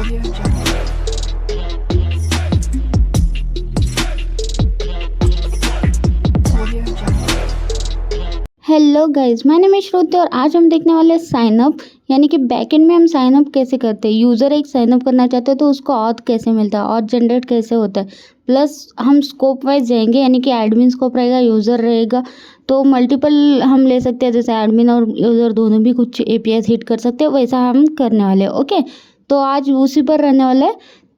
Audio Jungle. Audio Jungle. Hello guys, my name is Shruti और आज हम देखने वाले हैं साइन अप, यानी कि बैकएंड में हम साइन अप कैसे करते हैं। यूज़र एक साइन अप करना चाहते हैं तो उसको ऑथ कैसे मिलता है, ऑथ जनरेट कैसे होता है, प्लस हम स्कोप वाइज जाएंगे, यानी कि एडमिन स्कोप रहेगा, यूज़र रहेगा, तो मल्टीपल हम ले सकते हैं। जैसे एडमिन और यूज़र दोनों भी कुछ एपीआई हिट कर सकते हैं, वैसा हम करने वाले हैं। ओके, तो आज उसी पर रहने वाला है।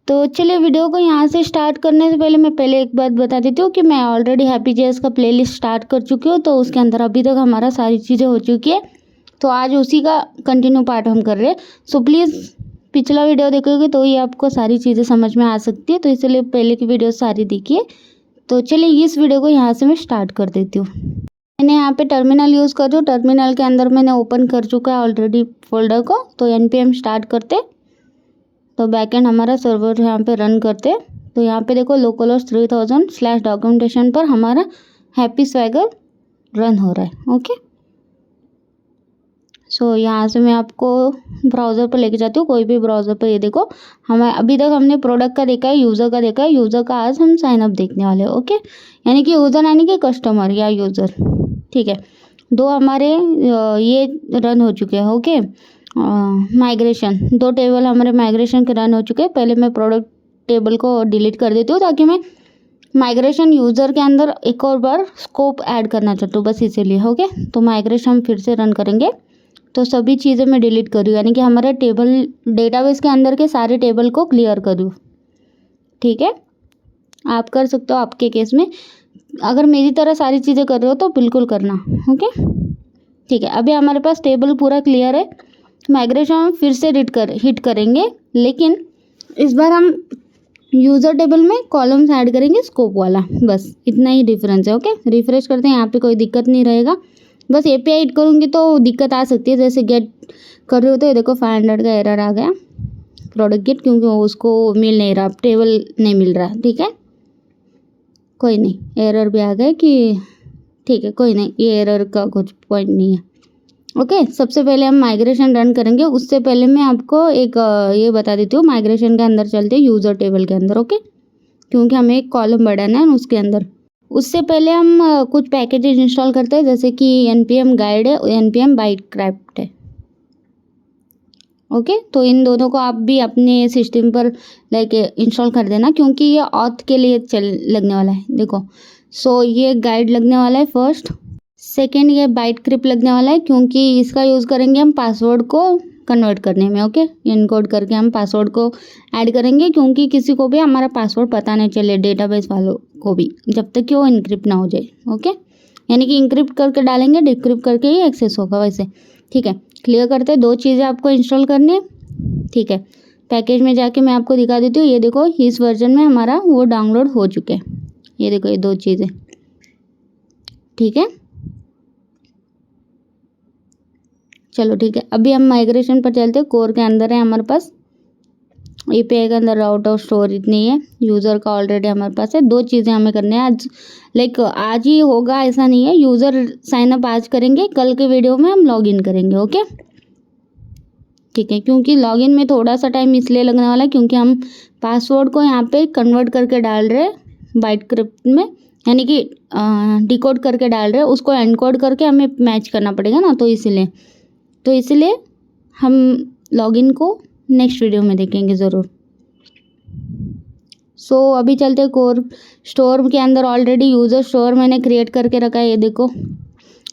तो चलिए वीडियो को यहाँ से स्टार्ट करने से पहले मैं एक बात बता देती हूँ कि मैं ऑलरेडी हैप्पी.js का प्लेलिस्ट स्टार्ट कर चुकी हूँ, तो उसके अंदर अभी तक हमारा सारी चीज़ें हो चुकी है। तो आज उसी का कंटिन्यू पार्ट हम कर रहे हैं। सो प्लीज़ पिछला वीडियो देखोगे तो ही आपको सारी चीज़ें समझ में आ सकती है, तो इसलिए पहले की वीडियो सारी देखिए। तो चलिए इस वीडियो को यहाँ से मैं स्टार्ट कर देती हूँ। मैंने यहाँ पे टर्मिनल यूज़ कर रही हूँ, टर्मिनल के अंदर मैंने ओपन कर चुका है ऑलरेडी फोल्डर को। तो npm स्टार्ट करते, तो बैकएंड हमारा सर्वर यहाँ पे रन करते। तो यहाँ पे देखो लोकलहोस्ट 3000/डॉक्यूमेंटेशन पर हमारा हैप्पी स्वैगर रन हो रहा है। ओके, सो यहाँ से मैं आपको ब्राउज़र पर लेके जाती हूँ, कोई भी ब्राउज़र पर। ये देखो हमें अभी तक हमने प्रोडक्ट का देखा है, यूज़र का देखा है। यूज़र का आज हम साइन अप देखने वाले हैं। ओके, यानी कि यूज़र यानी कि कस्टमर या यूज़र, ठीक है। दो हमारे ये रन हो चुके हैं। ओके, माइग्रेशन, दो टेबल हमारे माइग्रेशन के रन हो चुके हैं। पहले मैं प्रोडक्ट टेबल को डिलीट कर देती हूँ ताकि मैं माइग्रेशन यूज़र के अंदर एक और बार स्कोप ऐड करना चाहती हूँ, बस इसीलिए। ओके, तो माइग्रेशन हम फिर से रन करेंगे। तो सभी चीज़ें मैं डिलीट कर रही हूँ, यानी कि हमारे टेबल डेटाबेस के अंदर के सारे टेबल को क्लियर कर दूँ। ठीक है, आप कर सकते हो आपके केस में। अगर मेरी तरह सारी चीज़ें कर रहे हो तो बिल्कुल करना। ओके, ठीक है। अभी हमारे पास टेबल पूरा क्लियर है। माइग्रेशन हम फिर से हिट करेंगे, लेकिन इस बार हम यूज़र टेबल में कॉलम्स ऐड करेंगे स्कोप वाला, बस इतना ही डिफरेंस है। ओके, रिफ्रेश करते हैं, यहाँ पे कोई दिक्कत नहीं रहेगा। बस एपीआई हिट करूँगी तो दिक्कत आ सकती है, जैसे गेट कर रहे हो तो ये देखो 500 का एरर आ गया प्रोडक्ट गेट, क्योंकि उसको मिल नहीं रहा, टेबल नहीं मिल रहा। ठीक है, कोई नहीं, एरर भी आ गए कि ठीक है, कोई नहीं, ये एरर का कुछ पॉइंट नहीं है। ओके, सबसे पहले हम माइग्रेशन रन करेंगे। उससे पहले मैं आपको एक ये बता देती हूँ, माइग्रेशन के अंदर चलते हैं यूज़र टेबल के अंदर। ओके, क्योंकि हमें एक कॉलम बढ़ाना है उसके अंदर। उससे पहले हम कुछ पैकेजेस इंस्टॉल करते हैं, जैसे कि npm गाइड है, npm बाइटक्राफ्ट है। ओके, तो इन दोनों को आप भी अपने सिस्टम पर लाइक इंस्टॉल कर देना, क्योंकि ये ऑथ के लिए लगने वाला है। देखो, सो ये गाइड लगने वाला है फर्स्ट। सेकेंड, ये बाइटक्रिप्ट लगने वाला है, क्योंकि इसका यूज़ करेंगे हम पासवर्ड को कन्वर्ट करने में। ओके, इनकोड करके हम पासवर्ड को ऐड करेंगे, क्योंकि किसी को भी हमारा पासवर्ड पता नहीं चले, डेटाबेस वालों को भी, जब तक कि वो इनक्रिप्ट ना हो जाए। ओके, यानी कि इनक्रिप्ट करके डालेंगे, डिक्रिप्ट करके ही एक्सेस होगा वैसे। ठीक है, क्लियर करते हैं। दो चीज़ें आपको इंस्टॉल करनी है। ठीक है, पैकेज में जाके मैं आपको दिखा देती हूँ। ये देखो इस वर्जन में हमारा वो डाउनलोड हो चुके हैं। ये देखो ये दो चीज़ें। ठीक है, चलो ठीक है। अभी हम माइग्रेशन पर चलते हैं। कोर के अंदर है हमारे पास, एपीआई के अंदर आउट ऑफ स्टोरेज नहीं है, यूज़र का ऑलरेडी हमारे पास है। दो चीज़ें हमें करनी है आज, लाइक आज ही होगा ऐसा नहीं है। यूज़र साइन अप आज करेंगे, कल के वीडियो में हम लॉगिन करेंगे। ओके, ठीक है, क्योंकि लॉगिन में थोड़ा सा टाइम इसलिए लगने वाला है क्योंकि हम पासवर्ड को यहाँ पे कन्वर्ट करके डाल रहे हैं बाइटक्रिप्ट में, यानी कि डिकोड करके डाल रहे हैं, उसको एनकोड करके हमें मैच करना पड़ेगा ना, तो इसलिए हम लॉगिन को नेक्स्ट वीडियो में देखेंगे ज़रूर। सो अभी चलते हैं कोर स्टोर के अंदर। ऑलरेडी यूज़र स्टोर मैंने क्रिएट करके रखा है। ये देखो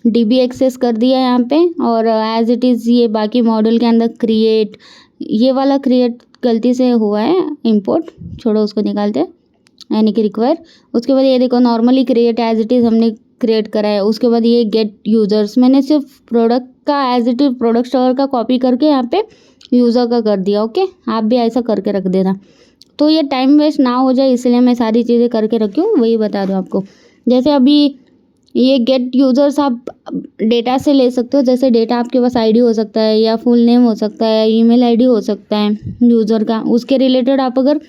डीबी एक्सेस कर दिया है यहाँ पे, और एज इट इज़ ये बाकी मॉडल के अंदर क्रिएट, ये वाला क्रिएट गलती से हुआ है, इंपोर्ट छोड़ो उसको निकालते हैं, यानी कि रिक्वायर। उसके बाद ये देखो normally create as it is हमने क्रिएट करा है। उसके बाद ये गेट यूज़र्स, मैंने सिर्फ प्रोडक्ट का as it is product store का कॉपी करके यहाँ पे यूज़र का कर दिया। ओके, आप भी ऐसा करके रख देना, तो ये टाइम वेस्ट ना हो जाए, इसलिए मैं सारी चीज़ें करके रखी हूँ, वही बता दूँ आपको। जैसे अभी ये गेट यूज़र्स आप डेटा से ले सकते हो, जैसे डेटा आपके पास आईडी हो सकता है, या फुल नेम हो सकता है, ईमेल आईडी हो सकता है यूज़र का, उसके रिलेटेड आप अगर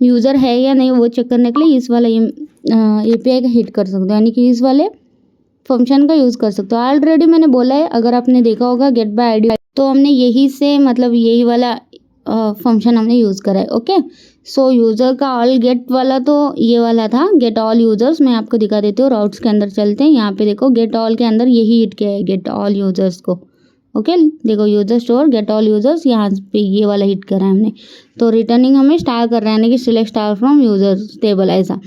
यूज़र है या नहीं वो चेक करने के लिए इस वाला एपीआई का हिट कर सकते हो, यानी कि इस वाले फंक्शन का यूज़ कर सकते हो। ऑलरेडी मैंने बोला है, अगर आपने देखा होगा गेट बाय आईडी, तो हमने यही से मतलब यही वाला फंक्शन हमने यूज़ करा है। ओके, सो यूज़र का ऑल गेट वाला तो ये वाला था, गेट ऑल यूज़र्स। मैं आपको दिखा देती हूँ, राउट्स के अंदर चलते हैं। यहाँ पे देखो गेट ऑल के अंदर यही हिट किया है, गेट ऑल यूज़र्स को। ओके, देखो user store get all users, यहाँ पे ये वाला हिट करा है हमने। तो रिटर्निंग हमें स्टार कर रहा है, यानी कि select star from users table ऐसा।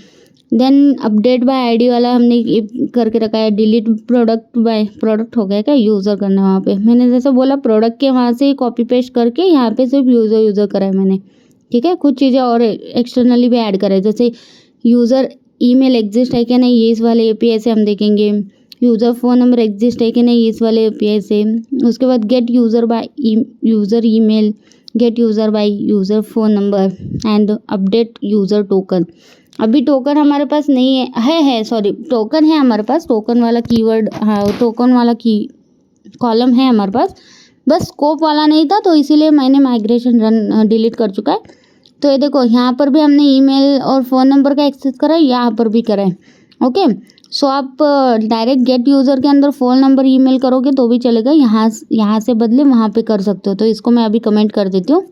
देन अपडेट बाय आईडी वाला हमने करके रखा है। डिलीट प्रोडक्ट बाय प्रोडक्ट हो गया क्या, यूज़र करना है वहाँ पे। मैंने जैसे बोला प्रोडक्ट के वहाँ से कॉपी पेस्ट करके यहाँ पे सिर्फ यूज़र करा है मैंने। ठीक है, कुछ चीज़ें और एक्सटर्नली भी ऐड करें, जैसे यूज़र ईमेल एग्जिस्ट है क्या नहीं, ये इस वाले एपीआई से हम देखेंगे। यूज़र फ़ोन नंबर एग्जिस्ट है कि नहीं, इस वाले एपीआई से। उसके बाद gate user by user email, gate user by user phone number and update user token. अभी टोकन हमारे पास नहीं है सॉरी, टोकन है हमारे पास, टोकन वाला कीवर्ड, हाँ टोकन वाला की कॉलम है हमारे पास, बस स्कोप वाला नहीं था, तो इसीलिए मैंने माइग्रेशन रन डिलीट कर चुका है। तो ये देखो यहाँ पर भी हमने ईमेल और फ़ोन नंबर का एक्सेस करा है, यहाँ पर भी करा है। ओके, सो आप डायरेक्ट गेट यूज़र के अंदर फ़ोन नंबर ईमेल करोगे तो भी चलेगा, यहाँ से बदले वहाँ पे कर सकते हो। तो इसको मैं अभी कमेंट कर देती हूँ,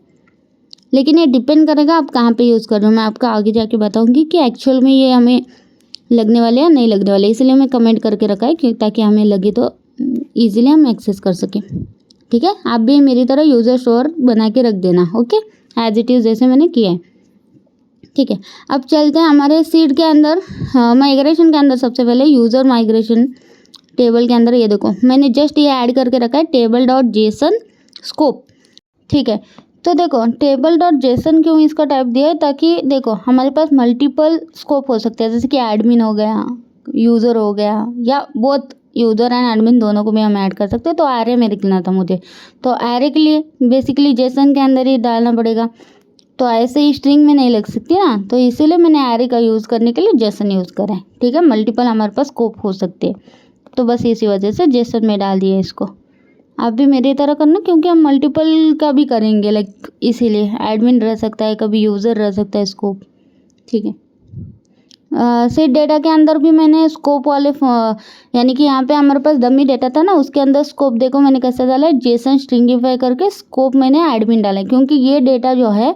लेकिन ये डिपेंड करेगा आप कहाँ पे यूज़ कर रहे हो। मैं आपको आगे जाके बताऊँगी कि एक्चुअल में ये हमें लगने वाले या नहीं लगने वाले, इसलिए मैं कमेंट करके रखा है कि ताकि हमें लगे तो ईजिली हम एक्सेस कर सकें। ठीक है, आप भी मेरी तरह यूज़र स्टोर बना के रख देना। ओके, एज इट इज़ जैसे मैंने किया है। ठीक है, अब चलते हैं हमारे सीड के अंदर, माइग्रेशन के अंदर। सबसे पहले यूज़र माइग्रेशन टेबल के अंदर ये देखो मैंने जस्ट ये ऐड करके रखा है, टेबल डॉट जेसन स्कोप। ठीक है, तो देखो टेबल डॉट जेसन क्यों इसका टाइप दिया है, ताकि देखो हमारे पास मल्टीपल स्कोप हो सकते हैं, जैसे कि एडमिन हो गया, यूज़र हो गया, या बोथ यूज़र एंड एडमिन दोनों को भी हम ऐड कर सकते हैं। तो एरे में लिखना था मुझे, तो एरे के लिए बेसिकली जेसन के अंदर ही डालना पड़ेगा, तो ऐसे ही स्ट्रिंग में नहीं लग सकती ना, तो इसीलिए मैंने एरे का यूज़ करने के लिए जेसन यूज़ करा है। ठीक है, मल्टीपल हमारे पास स्कोप हो सकते हैं, तो बस इसी वजह से जेसन में डाल दिया इसको। आप भी मेरी तरह करना, क्योंकि हम मल्टीपल का भी करेंगे, लाइक इसीलिए एडमिन रह सकता है, कभी यूज़र रह सकता है, स्कोप। ठीक है, सीड डेटा के अंदर भी मैंने स्कोप वाले यानी कि यहाँ पे हमारे पास डमी डेटा था ना, उसके अंदर स्कोप देखो मैंने कैसे डाला है, जेसन स्ट्रिंगिफाई करके स्कोप मैंने एडमिन डाला है, क्योंकि ये डेटा जो है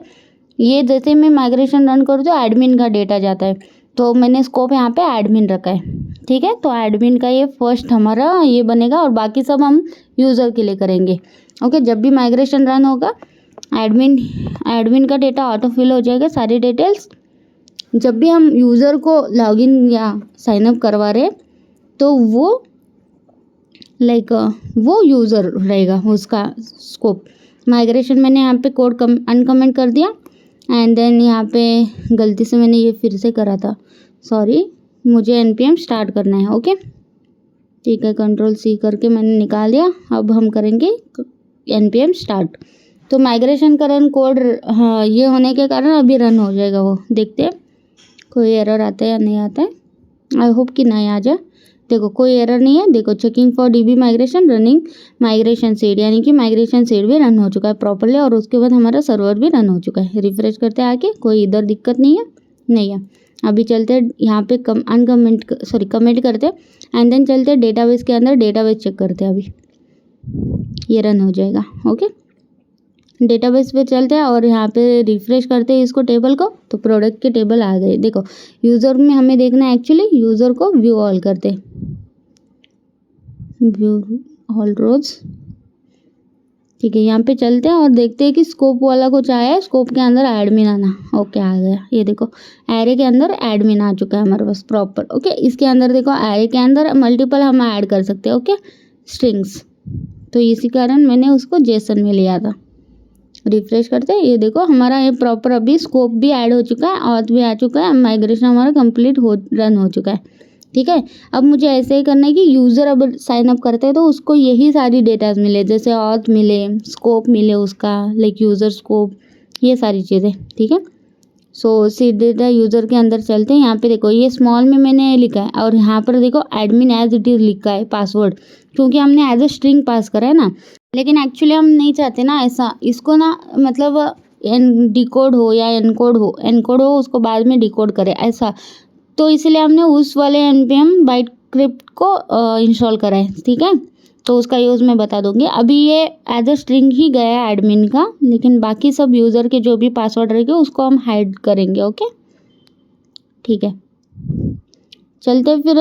ये जैसे मैं माइग्रेशन रन करूँ तो एडमिन का डेटा जाता है, तो मैंने स्कोप यहाँ पे एडमिन रखा है। ठीक है, तो एडमिन का ये फर्स्ट हमारा ये बनेगा, और बाकी सब हम यूज़र के लिए करेंगे। ओके, जब भी माइग्रेशन रन होगा एडमिन का डेटा ऑटो फिल हो जाएगा, सारी डिटेल्स। जब भी हम यूज़र को लॉगिन या साइनअप करवा रहे तो वो लाइक वो यूज़र रहेगा, उसका स्कोप। माइग्रेशन मैंने यहाँ पे कोड अनकमेंट कर दिया, एंड देन यहाँ पे गलती से मैंने ये फिर से करा था, सॉरी, मुझे npm स्टार्ट करना है। ओके, ठीक है, कंट्रोल C करके मैंने निकाल दिया। अब हम करेंगे npm स्टार्ट। तो माइग्रेशन का रन कोड, हाँ ये होने के कारण अभी रन हो जाएगा, वो देखते हैं कोई एरर आता है या नहीं आता है। आई होप कि नहीं आ जाए। देखो कोई एरर नहीं है, देखो checking for dB migration, running migration seed, यानी कि माइग्रेशन सीड भी रन हो चुका है प्रॉपर्ली, और उसके बाद हमारा सर्वर भी रन हो चुका है। रिफ्रेश करते हैं आके, कोई इधर दिक्कत नहीं है। अभी चलते हैं यहाँ पे कमेंट करते हैं, एंड देन चलते हैं डेटाबेस के अंदर, डेटाबेस चेक करते हैं। अभी ये रन हो जाएगा। ओके, डेटाबेस पे चलते हैं और यहाँ पे रिफ्रेश करते हैं इसको टेबल को, तो प्रोडक्ट के टेबल आ गए। देखो यूज़र में हमें देखना है, एक्चुअली यूज़र को व्यू ऑल करते, व्यू ऑल रोज। ठीक है, यहाँ पे चलते हैं और देखते हैं कि स्कोप वाला कुछ आया है, स्कोप के अंदर एडमिन आना। ओके, आ गया, ये देखो एरे के अंदर एडमिन आ चुका है हमारे पास प्रॉपर। ओके, इसके अंदर देखो एरे के अंदर मल्टीपल हम ऐड कर सकते हैं। ओके, स्ट्रिंग्स, तो इसी कारण मैंने उसको जेसन में लिया था। रिफ्रेश करते हैं, ये देखो हमारा ये प्रॉपर अभी स्कोप भी ऐड हो चुका है, ऑथ भी आ चुका है, माइग्रेशन हमारा कंप्लीट रन हो चुका है। ठीक है, अब मुझे ऐसे ही करना है कि यूज़र अब साइन अप करते हैं तो उसको यही सारी डेटाज मिले, जैसे ऑथ मिले, स्कोप मिले उसका, लाइक यूज़र स्कोप, ये सारी चीज़ें। ठीक है, सो सीड डेटा यूज़र के अंदर चलते हैं। यहाँ पे देखो ये स्मॉल में मैंने लिखा है, और यहाँ पर देखो एडमिन एज इट इज़ लिखा है पासवर्ड, क्योंकि हमने एज ए स्ट्रिंग पास करा है ना, लेकिन एक्चुअली हम नहीं चाहते ना ऐसा, इसको ना मतलब डिकोड हो या एनकोड हो उसको बाद में डिकोड करे ऐसा, तो इसलिए हमने उस वाले npm बाइट स्क्रिप्ट को इंस्टॉल करा है। ठीक है, तो उसका यूज़ मैं बता दूंगी। अभी ये एज अ स्ट्रिंग ही गया है एडमिन का, लेकिन बाकी सब यूज़र के जो भी पासवर्ड रहेंगे उसको हम हाइड करेंगे। ओके, ठीक है। चलते फिर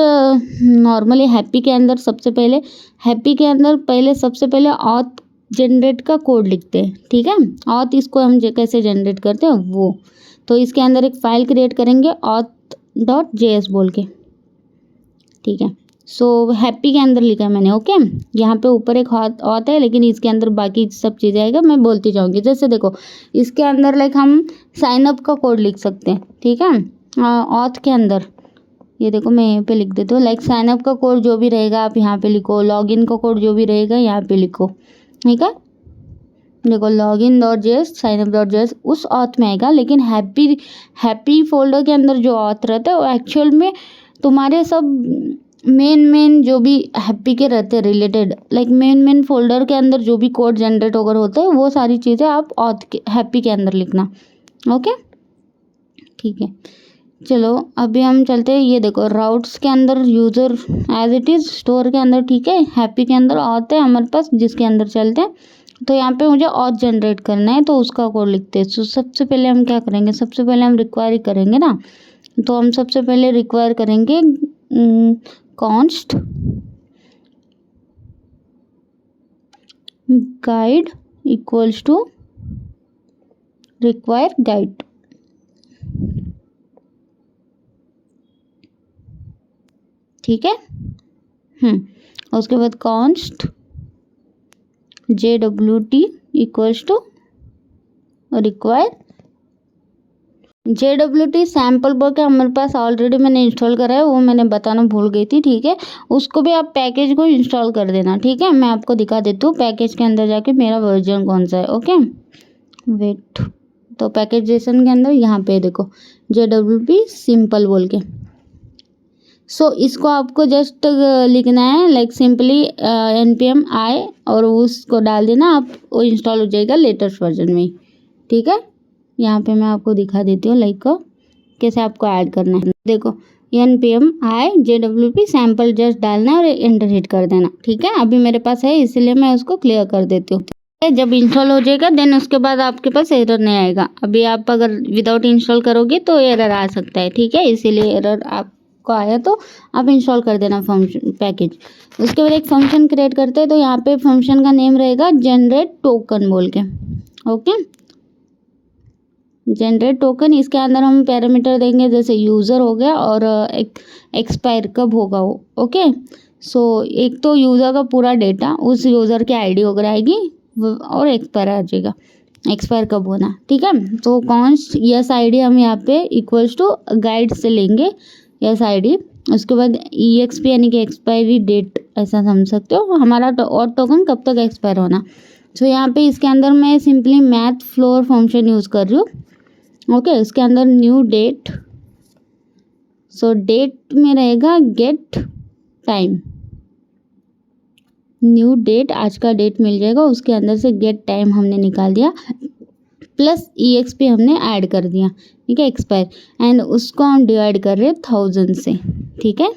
नॉर्मली हैप्पी के अंदर सबसे पहले, हैप्पी के अंदर सबसे पहले ऑथ जनरेट का कोड लिखते हैं। ठीक है, ऑथ इसको हम कैसे जनरेट करते हैं वो, तो इसके अंदर एक फ़ाइल क्रिएट करेंगे auth.js बोल के। ठीक है, सो हैप्पी के अंदर लिखा है मैंने। ओके, यहाँ पे ऊपर एक ऑथ है, लेकिन इसके अंदर बाकी सब चीज़ें आएगा, मैं बोलती जाऊँगी। जैसे देखो इसके अंदर लाइक हम साइन अप का कोड लिख सकते हैं। ठीक है, ऑथ के अंदर ये देखो मैं यहाँ पे लिख देती हूँ, लाइक साइन अप का कोड जो भी रहेगा आप यहाँ पे लिखो, लॉगिन का कोड जो भी रहेगा यहाँ पे लिखो। ठीक है, देखो login.js signup.js उस ऑथ में आएगा, लेकिन हैप्पी फोल्डर के अंदर जो ऑथ रहता है वो एक्चुअल में तुम्हारे सब मेन जो भी हैप्पी के रहते हैं रिलेटेड, लाइक मेन फोल्डर के अंदर जो भी कोड जनरेट होकर होते हैं वो सारी चीज़ें आप ऑथ के हैप्पी के अंदर लिखना। ओके, ठीक है। चलो अभी हम चलते हैं, ये देखो राउट्स के अंदर user as it is, store के अंदर। ठीक है, हैप्पी के अंदर ऑथ है हमारे पास जिसके अंदर चलते हैं। तो यहाँ पे मुझे ऑथ जनरेट करना है, तो उसका कोड लिखते हैं। तो सबसे पहले हम क्या करेंगे, सबसे पहले हम रिक्वायर करेंगे ना, तो हम सबसे पहले रिक्वायर करेंगे const guide equals to require guide. ठीक है, उसके बाद const JWT equals to require JWT sample work हमारे पास ऑलरेडी मैंने इंस्टॉल करा है, वो मैंने बताना भूल गई थी। ठीक है, उसको भी आप पैकेज को इंस्टॉल कर देना। ठीक है, मैं आपको दिखा देती हूँ पैकेज के अंदर जाके मेरा वर्जन कौन सा है। ओके वेट, तो पैकेजेशन के अंदर यहाँ पे देखो JWT सिंपल बोल के। सो इसको आपको जस्ट लिखना है लाइक सिंपली npm i और उसको डाल देना, आप वो इंस्टॉल हो जाएगा लेटेस्ट वर्जन में। ठीक है, यहाँ पे मैं आपको दिखा देती हूँ लाइक कैसे आपको ऐड करना है। देखो npm i JWT sample just डालना है और एंटर हिट कर देना। ठीक है, अभी मेरे पास है इसलिए मैं उसको क्लियर कर देती हूँ। जब इंस्टॉल हो जाएगा देन उसके बाद आपके पास एरर नहीं आएगा। अभी आप अगर विदाउट इंस्टॉल करोगे तो एरर आ सकता है। ठीक है, इसीलिए एरर आपको आया तो आप इंस्टॉल कर देना फंक्शन पैकेज। उसके बाद एक फंक्शन क्रिएट करते हैं, तो यहाँ पे फंक्शन का नेम रहेगा जनरेट टोकन बोल के। ओके, जनरेट टोकन, इसके अंदर हम पैरामीटर देंगे जैसे यूज़र हो गया और एक्सपायर कब होगा वो। ओके, सो एक तो यूज़र का पूरा डेटा, उस यूज़र की आईडी वगैरह आएगी और एक्सपायर आ जाएगा, एक्सपायर कब होना। ठीक है, तो कॉन्स्ट यस आईडी हम यहाँ पे इक्वल्स टू गाइड से लेंगे यस आईडी। उसके बाद EXP यानी कि एक्सपायरी डेट ऐसा समझ सकते हो, हमारा और टोकन कब तक एक्सपायर होना। तो यहाँ पे इसके अंदर मैं simply math floor function use कर रही हूँ। ओके, इसके अंदर न्यू डेट, सो डेट में रहेगा गेट टाइम, न्यू डेट आज का डेट मिल जाएगा, उसके अंदर से गेट टाइम हमने निकाल दिया प्लस EXP हमने ऐड कर दिया। ठीक है, एक्सपायर, एंड उसको हम डिवाइड कर रहे हैं 1000 से। ठीक है,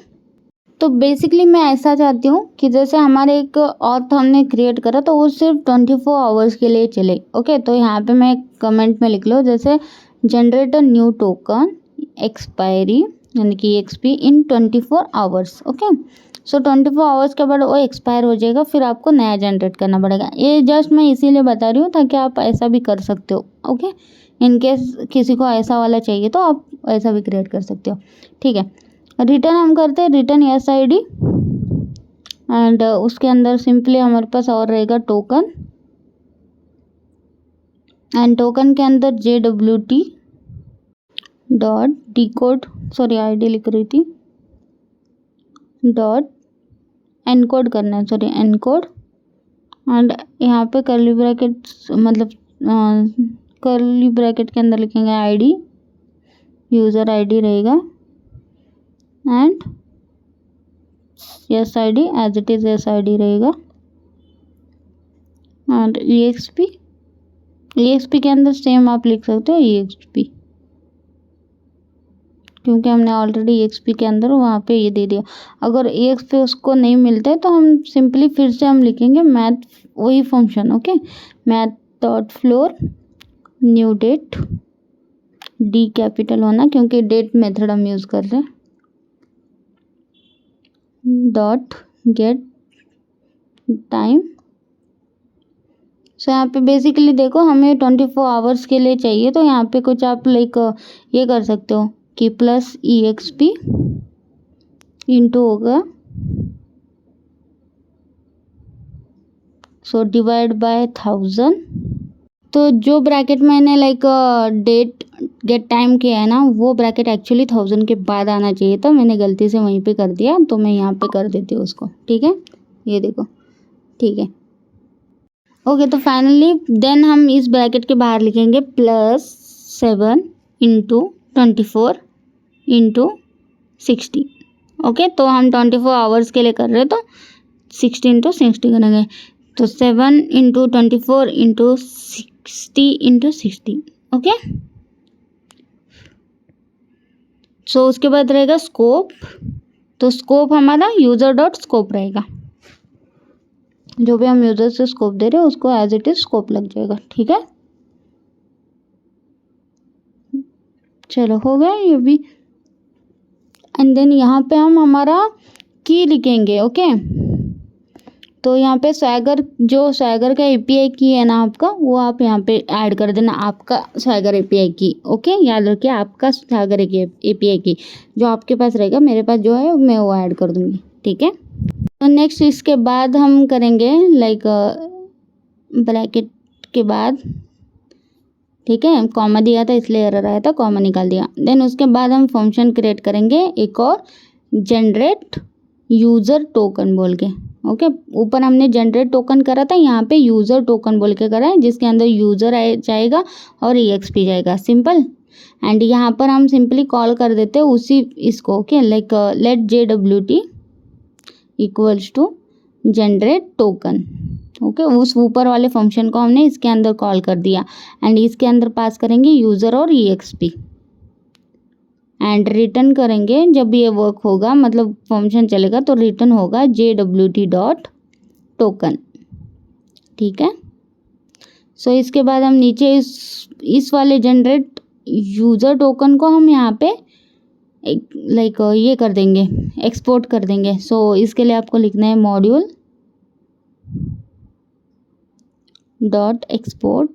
तो बेसिकली मैं ऐसा चाहती हूँ कि जैसे हमारे एक ऑथ हमने क्रिएट करा तो वो सिर्फ 24 आवर्स के लिए चले। ओके, तो यहाँ पे मैं कमेंट में लिख लो जैसे generate a new token expiry यानी कि EXP इन 24 आवर्स। ओके, सो 24 आवर्स के बाद वो एक्सपायर हो जाएगा, फिर आपको नया जनरेट करना पड़ेगा। ये जस्ट मैं इसीलिए बता रही हूँ ताकि आप ऐसा भी कर सकते हो। ओके, इनकेस किसी को ऐसा वाला चाहिए तो आप ऐसा भी क्रिएट कर सकते हो। ठीक है, रिटर्न हम करते हैं रिटर्न यस आईडी, एंड उसके अंदर सिंपली हमारे पास और रहेगा टोकन, एंड टोकन के अंदर JWT dot decode, sorry ID लिख रही थी, डॉट एनकोड करना है, सॉरी एनकोड, एंड यहाँ पे कर्ली ब्रैकेट मतलब कर्ली ब्रैकेट के अंदर लिखेंगे आईडी, यूज़र आईडी रहेगा and yes ID as it is yes ID रहेगा, एंड EXP के अंदर सेम आप लिख सकते हो EXP। क्योंकि हमने ऑलरेडी EXP के अंदर वहाँ पे ये दे दिया। अगर EXP उसको नहीं मिलता है तो हम सिंपली फिर से हम लिखेंगे मैथ वही function, okay, math dot floor new date, D capital होना क्योंकि डेट मेथड हम यूज़ कर रहे हैं, डॉट गेट टाइम। सो यहाँ पे बेसिकली देखो हमें 24 आवर्स के लिए चाहिए, तो यहाँ पे कुछ आप लाइक ये कर सकते हो कि प्लस EXP इंटू होगा, सो डिवाइड बाय 1000। तो जो ब्रैकेट मैंने लाइक डेट गेट टाइम किया है ना, वो ब्रैकेट एक्चुअली 1000 के बाद आना चाहिए था, मैंने गलती से वहीं पे कर दिया, तो मैं यहाँ पे कर देती हूँ उसको, ठीक है, ये देखो, ठीक है, ओके। तो फाइनली देन हम इस ब्रैकेट के बाहर लिखेंगे +7 इंटू 24 इंटू 60, ओके। तो हम 24 आवर्स के लिए कर रहे हैं तो 60 इंटू 60 करेंगे, तो 7 इंटू 24 इंटू 60 इंटू 60, ओके। सो उसके बाद रहेगा स्कोप, तो स्कोप हमारा यूज़र डॉट स्कोप रहेगा, जो भी हम यूज़र से स्कोप दे रहे हैं उसको एज इट इज स्कोप लग जाएगा, ठीक है। चलो हो गया ये भी। एंड देन यहाँ पे हम हमारा की लिखेंगे, ओके। तो यहाँ पे स्वैगर, जो स्वैगर का API की है ना आपका, वो आप यहाँ पे ऐड कर देना, आपका स्वैगर API की, ओके। याद रखिए आपका स्वैगर API की जो आपके पास रहेगा, मेरे पास जो है मैं वो ऐड कर दूँगी, ठीक है। तो नेक्स्ट इसके बाद हम करेंगे लाइक ब्रैकेट के बाद, ठीक है, कॉमा दिया था इसलिए एरर आया था, कॉमा निकाल दिया। देन उसके बाद हम फंक्शन क्रिएट करेंगे एक और, जनरेट यूज़र टोकन बोल के, ओके। ऊपर हमने जनरेट टोकन करा था, यहाँ पे यूज़र टोकन बोल के करा है, जिसके अंदर यूज़र जाएगा और EXP जाएगा, सिंपल। एंड यहाँ पर हम सिंपली कॉल कर देते हैं उसी इसको, okay, like let JWT equals to generate token, okay. उस ऊपर वाले फंक्शन को हमने इसके अंदर कॉल कर दिया एंड इसके अंदर पास करेंगे यूज़र और EXP एंड रिटर्न करेंगे जब ये वर्क होगा, मतलब फंक्शन चलेगा तो रिटर्न होगा JWT डॉट टोकन, ठीक है। सो इसके बाद हम नीचे इस वाले जनरेट यूज़र टोकन को हम यहाँ पे लाइक ये कर देंगे, एक्सपोर्ट कर देंगे। सो इसके लिए आपको लिखना है मॉड्यूल डॉट एक्सपोर्ट,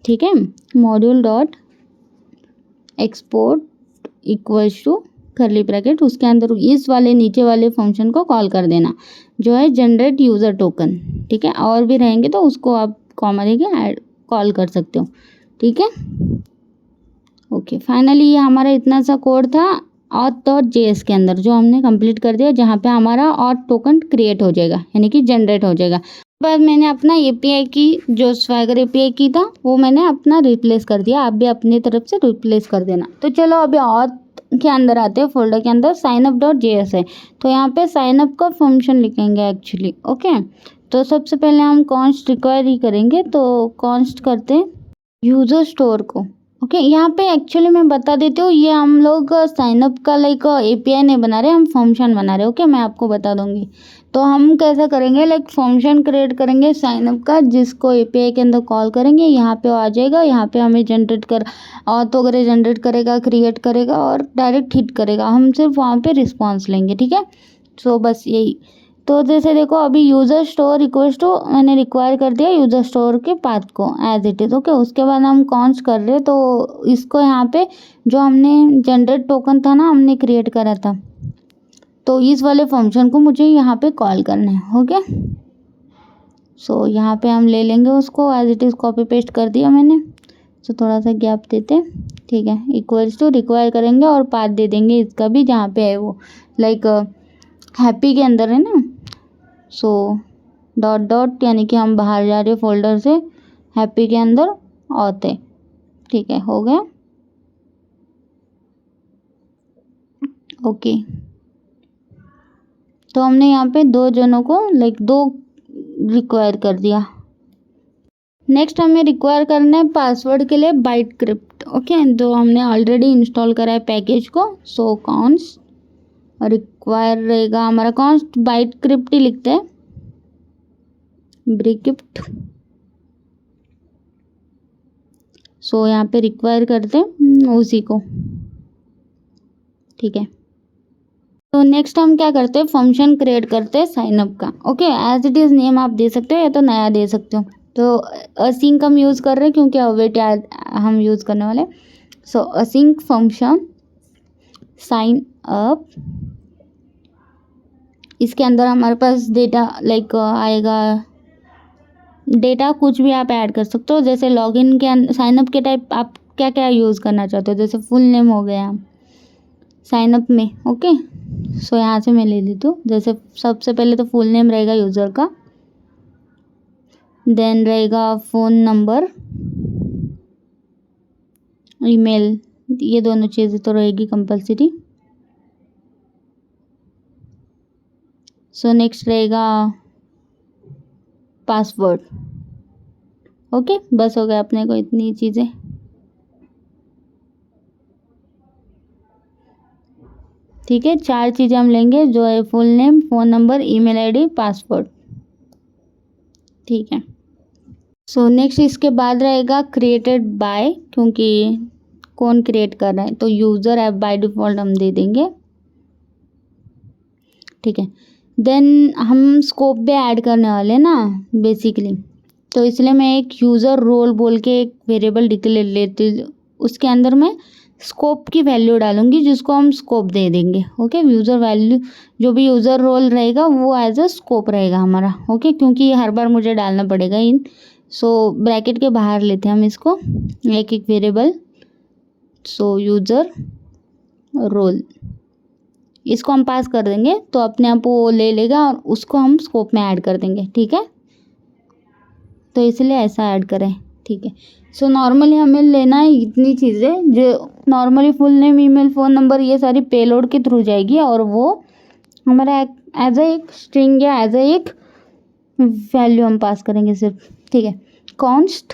ठीक है, module dot export equals to curly bracket, उसके अंदर इस वाले नीचे वाले फंक्शन को कॉल कर देना जो है जनरेट यूज़र टोकन, ठीक है। और भी रहेंगे तो उसको आप कॉमा देके ऐड कॉल कर सकते हो, ठीक है, ओके। फाइनली ये हमारा इतना सा कोड था auth.js के अंदर जो हमने कंप्लीट कर दिया, जहाँ पे हमारा auth टोकन क्रिएट हो जाएगा, यानी कि जनरेट हो जाएगा। बाद मैंने अपना API की जो स्वैगर API की था वो मैंने अपना रिप्लेस कर दिया, आप भी अपनी तरफ से रिप्लेस कर देना। तो चलो अभी auth के अंदर आते हैं, फोल्डर के अंदर signup.js है, तो यहाँ पे साइनअप का फंक्शन लिखेंगे एक्चुअली, ओके। तो सबसे पहले हम कॉन्स्ट रिक्वायर ही करेंगे, तो कॉन्स्ट करते हैं यूज़र स्टोर को, ओके। यहाँ पे एक्चुअली मैं बता देती हूँ, ये हम लोग साइनअप का लाइक API नहीं बना रहे, हम फंक्शन बना रहे, ओके। मैं आपको बता दूंगी। तो हम कैसा करेंगे, लाइक फंक्शन क्रिएट करेंगे साइनअप का, जिसको API के अंदर कॉल करेंगे, यहाँ पे आ जाएगा, यहाँ पे हमें जनरेट कर ऑथ वगैरह जनरेट करेगा, क्रिएट करेगा और डायरेक्ट हिट करेगा, हम सिर्फ वहाँ पे रिस्पॉन्स लेंगे, ठीक है। सो बस यही। तो जैसे देखो अभी यूज़र स्टोर इक्वल्स टू मैंने रिक्वायर कर दिया यूज़र स्टोर के पाथ को एज इट इज़, ओके। उसके बाद हम कॉन्स्ट कर रहे हैं, तो इसको यहाँ पे जो हमने जनरेट टोकन था ना हमने क्रिएट करा था, तो इस वाले फंक्शन को मुझे यहाँ पे कॉल करना है, ओके। सो यहाँ पे हम ले लेंगे उसको as it is, copy paste कर दिया मैंने। सो थोड़ा सा गैप देते हैं, ठीक है। इक्वल्स टू रिक्वायर करेंगे और पाथ दे देंगे इसका भी, जहाँ पे है वो लाइक हैप्पी के अंदर है ना। सो डॉट डॉट यानी कि हम बाहर जा रहे फोल्डर से, हैप्पी के अंदर ऑथ है, ठीक है, हो गया, ओके। तो हमने यहाँ पे दो जनों को लाइक दो रिक्वायर कर दिया। नेक्स्ट हमें रिक्वायर करना है पासवर्ड के लिए बाइट क्रिप्ट। ओके, तो हमने ऑलरेडी इंस्टॉल करा है पैकेज को। सो कॉन्स्ट रिक्वायर रहेगा हमारा कॉन्स्ट बाइट क्रिप्ट ही लिखते हैं, ब्रिक्रिप्ट। सो यहाँ पे रिक्वायर करते हैं उसी को, ठीक है। तो नेक्स्ट हम क्या करते हैं, फंक्शन क्रिएट करते हैं साइनअप का। Okay, as it is name आप दे सकते हो या तो नया दे सकते हो। तो असिंक हम यूज़ कर रहे हैं क्योंकि अवेट हम यूज़ करने वाले। सो असिंक फंक्शन साइन अप, इसके अंदर हमारे पास डेटा लाइक आएगा, डेटा कुछ भी आप ऐड कर सकते हो। जैसे लॉगिन के साइनअप के टाइप आप क्या क्या यूज़ करना चाहते हो, जैसे फुल नेम हो गया साइनअप में। ओके, सो यहाँ से मैं ले लेती हूँ। जैसे सबसे पहले तो फुल नेम रहेगा यूज़र का, देन रहेगा फ़ोन नंबर, ईमेल, ये दोनों चीज़ें तो रहेगी कंपलसरी। सो नेक्स्ट रहेगा पासवर्ड। ओके, बस हो गया अपने को इतनी चीज़ें। ठीक है, 4 चीज़ें हम लेंगे जो है full name, phone number, email ID, password. ठीक है। सो नेक्स्ट इसके बाद रहेगा क्रिएटेड बाय, क्योंकि कौन क्रिएट कर रहा है तो यूज़र ऐप बाय डिफ़ॉल्ट हम दे देंगे। ठीक है, देन हम स्कोप भी ऐड करने वाले ना बेसिकली, तो इसलिए मैं एक यूज़र रोल बोल के एक वेरिएबल डिक्लेयर लेती हूँ। उसके अंदर मैं स्कोप की वैल्यू डालूंगी जिसको हम स्कोप दे देंगे। ओके, यूज़र वैल्यू जो भी यूज़र रोल रहेगा वो एज अ स्कोप रहेगा हमारा। ओके, क्योंकि हर बार मुझे डालना पड़ेगा इन। सो ब्रैकेट के बाहर लेते हैं हम इसको एक एक वेरिएबल। सो यूज़र रोल इसको हम पास कर देंगे तो अपने आप वो ले लेगा और उसको हम स्कोप में ऐड कर देंगे। ठीक है, तो इसलिए ऐसा ऐड करें। ठीक है, सो नॉर्मली हमें लेना है इतनी चीज़ें जो normally full name, email, phone number, ये सारी पेलोड के थ्रू जाएगी और वो हमारा एज अ एक स्ट्रिंग या एज अ एक वैल्यू हम पास करेंगे सिर्फ। ठीक है, कॉन्स्ट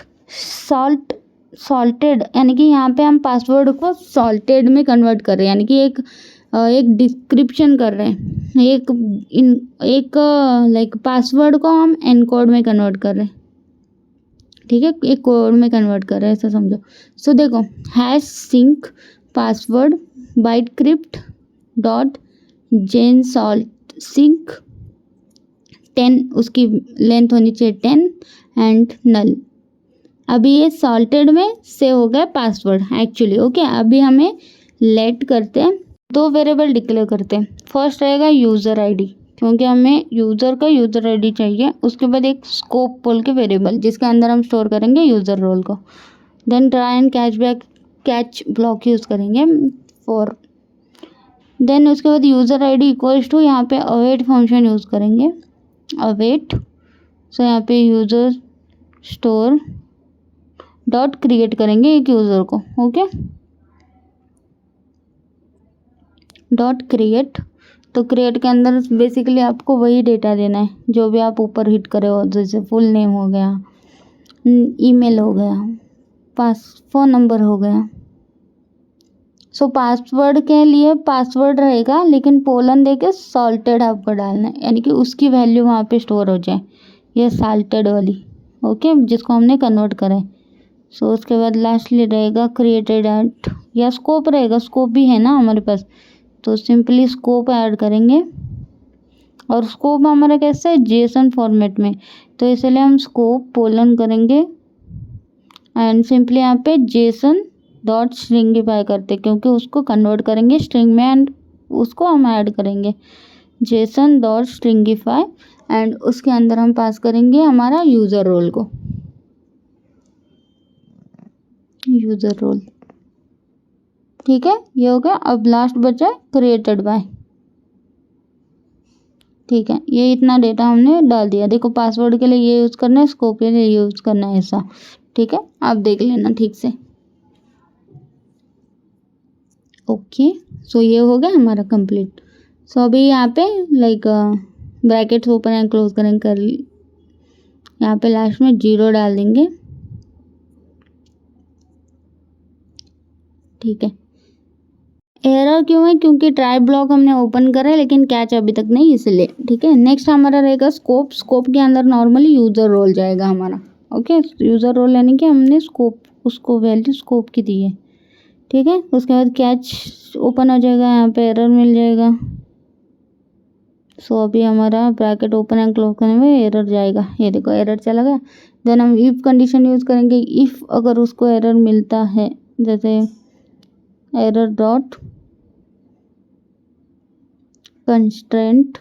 सॉल्टेड, यानी कि यहाँ पे हम पासवर्ड को सॉल्टेड में कन्वर्ट कर रहे हैं, यानी कि एक डिस्क्रिप्शन कर रहे हैं, एक लाइक पासवर्ड को हम एनकोड में कन्वर्ट कर रहे हैं। ठीक है, एक कोड में कन्वर्ट कर रहे हैं, ऐसा समझो। सो देखो, hash sync password bcrypt dot gen salt sync 10, उसकी लेंथ होनी चाहिए 10 एंड नल। अभी ये सॉल्टेड में सेव हो गया पासवर्ड एक्चुअली। ओके, अभी हमें लेट करते हैं, 2 वेरिएबल डिक्लेयर करते हैं। फर्स्ट रहेगा यूज़र आईडी, क्योंकि हमें यूज़र का यूज़र आईडी चाहिए। उसके बाद एक स्कोप बोल के वेरिएबल जिसके अंदर हम स्टोर करेंगे यूज़र रोल को। Then try and catch block use करेंगे फॉर। देन उसके बाद यूज़र आईडी इक्वल्स टू, यहाँ पे अवेट फंक्शन यूज़ करेंगे, अवेट। सो यहाँ पे यूज़र स्टोर डॉट क्रिएट करेंगे एक यूज़र को। ओके, डॉट क्रिएट, तो क्रिएट के अंदर बेसिकली आपको वही डेटा देना है जो भी आप ऊपर हिट करे हो, जैसे फुल नेम हो गया, ईमेल हो गया, फ़ोन नंबर हो गया। सो पासवर्ड के लिए पासवर्ड रहेगा, लेकिन पोलन देके सॉल्टेड आपको डालना है, यानी कि उसकी वैल्यू वहाँ पे स्टोर हो जाए, ये सॉल्टेड वाली। ओके, जिसको हमने कन्वर्ट करा है। सो उसके बाद लास्टली रहेगा क्रिएटेड एट, या स्कोप रहेगा, स्कोप भी है ना हमारे पास, तो सिंपली स्कोप ऐड करेंगे। और स्कोप हमारा कैसा है, जेसन फॉर्मेट में, तो इसलिए हम स्कोप पोलन करेंगे एंड सिंपली यहाँ पे जेसन डॉट स्ट्रिंगिफाई करते, क्योंकि उसको कन्वर्ट करेंगे स्ट्रिंग में एंड उसको हम ऐड करेंगे जेसन डॉट स्ट्रिंगिफाई, एंड उसके अंदर हम पास करेंगे हमारा यूज़र रोल को, यूज़र रोल। ठीक है, ये हो गया। अब लास्ट बचा क्रिएटेड बाय। ठीक है, ये इतना डेटा हमने डाल दिया। देखो, पासवर्ड के लिए ये यूज़ करना है, स्कोप के लिए यूज़ करना है, ऐसा। ठीक है, आप देख लेना ठीक से। ओके, सो ये हो गया हमारा कंप्लीट। सो अभी यहाँ पे like brackets open and close करेंगे, यहाँ पे लास्ट में 0 डाल देंगे। ठीक है। एरर क्यों है? क्योंकि ट्राई ब्लॉक हमने ओपन करा है लेकिन कैच अभी तक नहीं, इसलिए। ठीक है, नेक्स्ट हमारा रहेगा स्कोप। स्कोप के अंदर नॉर्मली यूज़र रोल जाएगा हमारा। ओके, यूज़र रोल यानी कि हमने स्कोप, उसको वैल्यू स्कोप की दी है। ठीक है, उसके बाद कैच ओपन हो जाएगा, यहाँ पे एरर मिल जाएगा। सो अभी हमारा ब्रैकेट ओपन एंड क्लोज करने में एरर जाएगा, ये देखो एरर चला गया। देन हम इफ़ कंडीशन यूज़ करेंगे। इफ़ अगर उसको एरर मिलता है, जैसे error dot constraint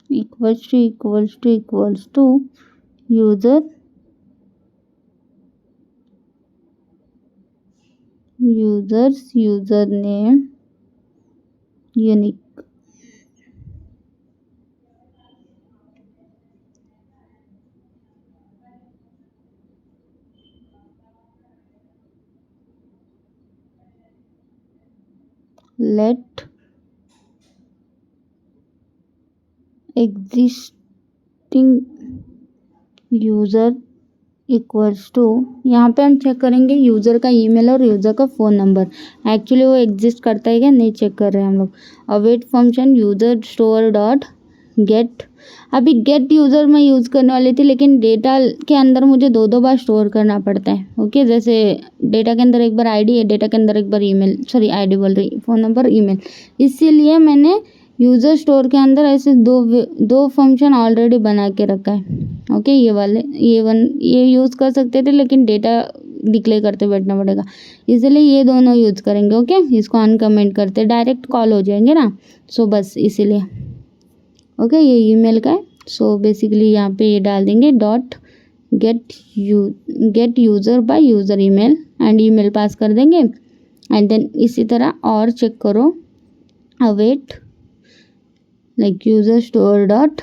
equals to user name unique. Let existing user equals to, यहाँ पे हम चेक करेंगे यूज़र का ईमेल और यूज़र का फ़ोन नंबर एक्चुअली वो एग्जिस्ट करता है क्या, नहीं चेक कर रहे हैं हम लोग। Await function user store dot gate. अभी गेट यूज़र मैं यूज़ करने वाली थी, लेकिन डेटा के अंदर मुझे दो बार स्टोर करना पड़ता है। ओके, जैसे डेटा के अंदर एक बार आईडी है, डेटा के अंदर एक बार ईमेल, सॉरी आईडी बोल रही, फ़ोन नंबर ईमेल। इसीलिए मैंने यूज़र स्टोर के अंदर ऐसे दो फंक्शन ऑलरेडी बना के रखा है। ओके, ये वाले ये यूज़ कर सकते थे, लेकिन डेटा डिक्लेयर करते बैठना पड़ेगा, इसलिए ये दोनों यूज़ करेंगे। ओके, इसको अनकमेंट करते, डायरेक्ट कॉल हो जाएंगे ना, सो बस इसीलिए। ओके, ये ईमेल का है। सो बेसिकली यहाँ पे ये डाल देंगे dot get user by user email and email pass कर देंगे। एंड देन इसी तरह और चेक करो, await like user store dot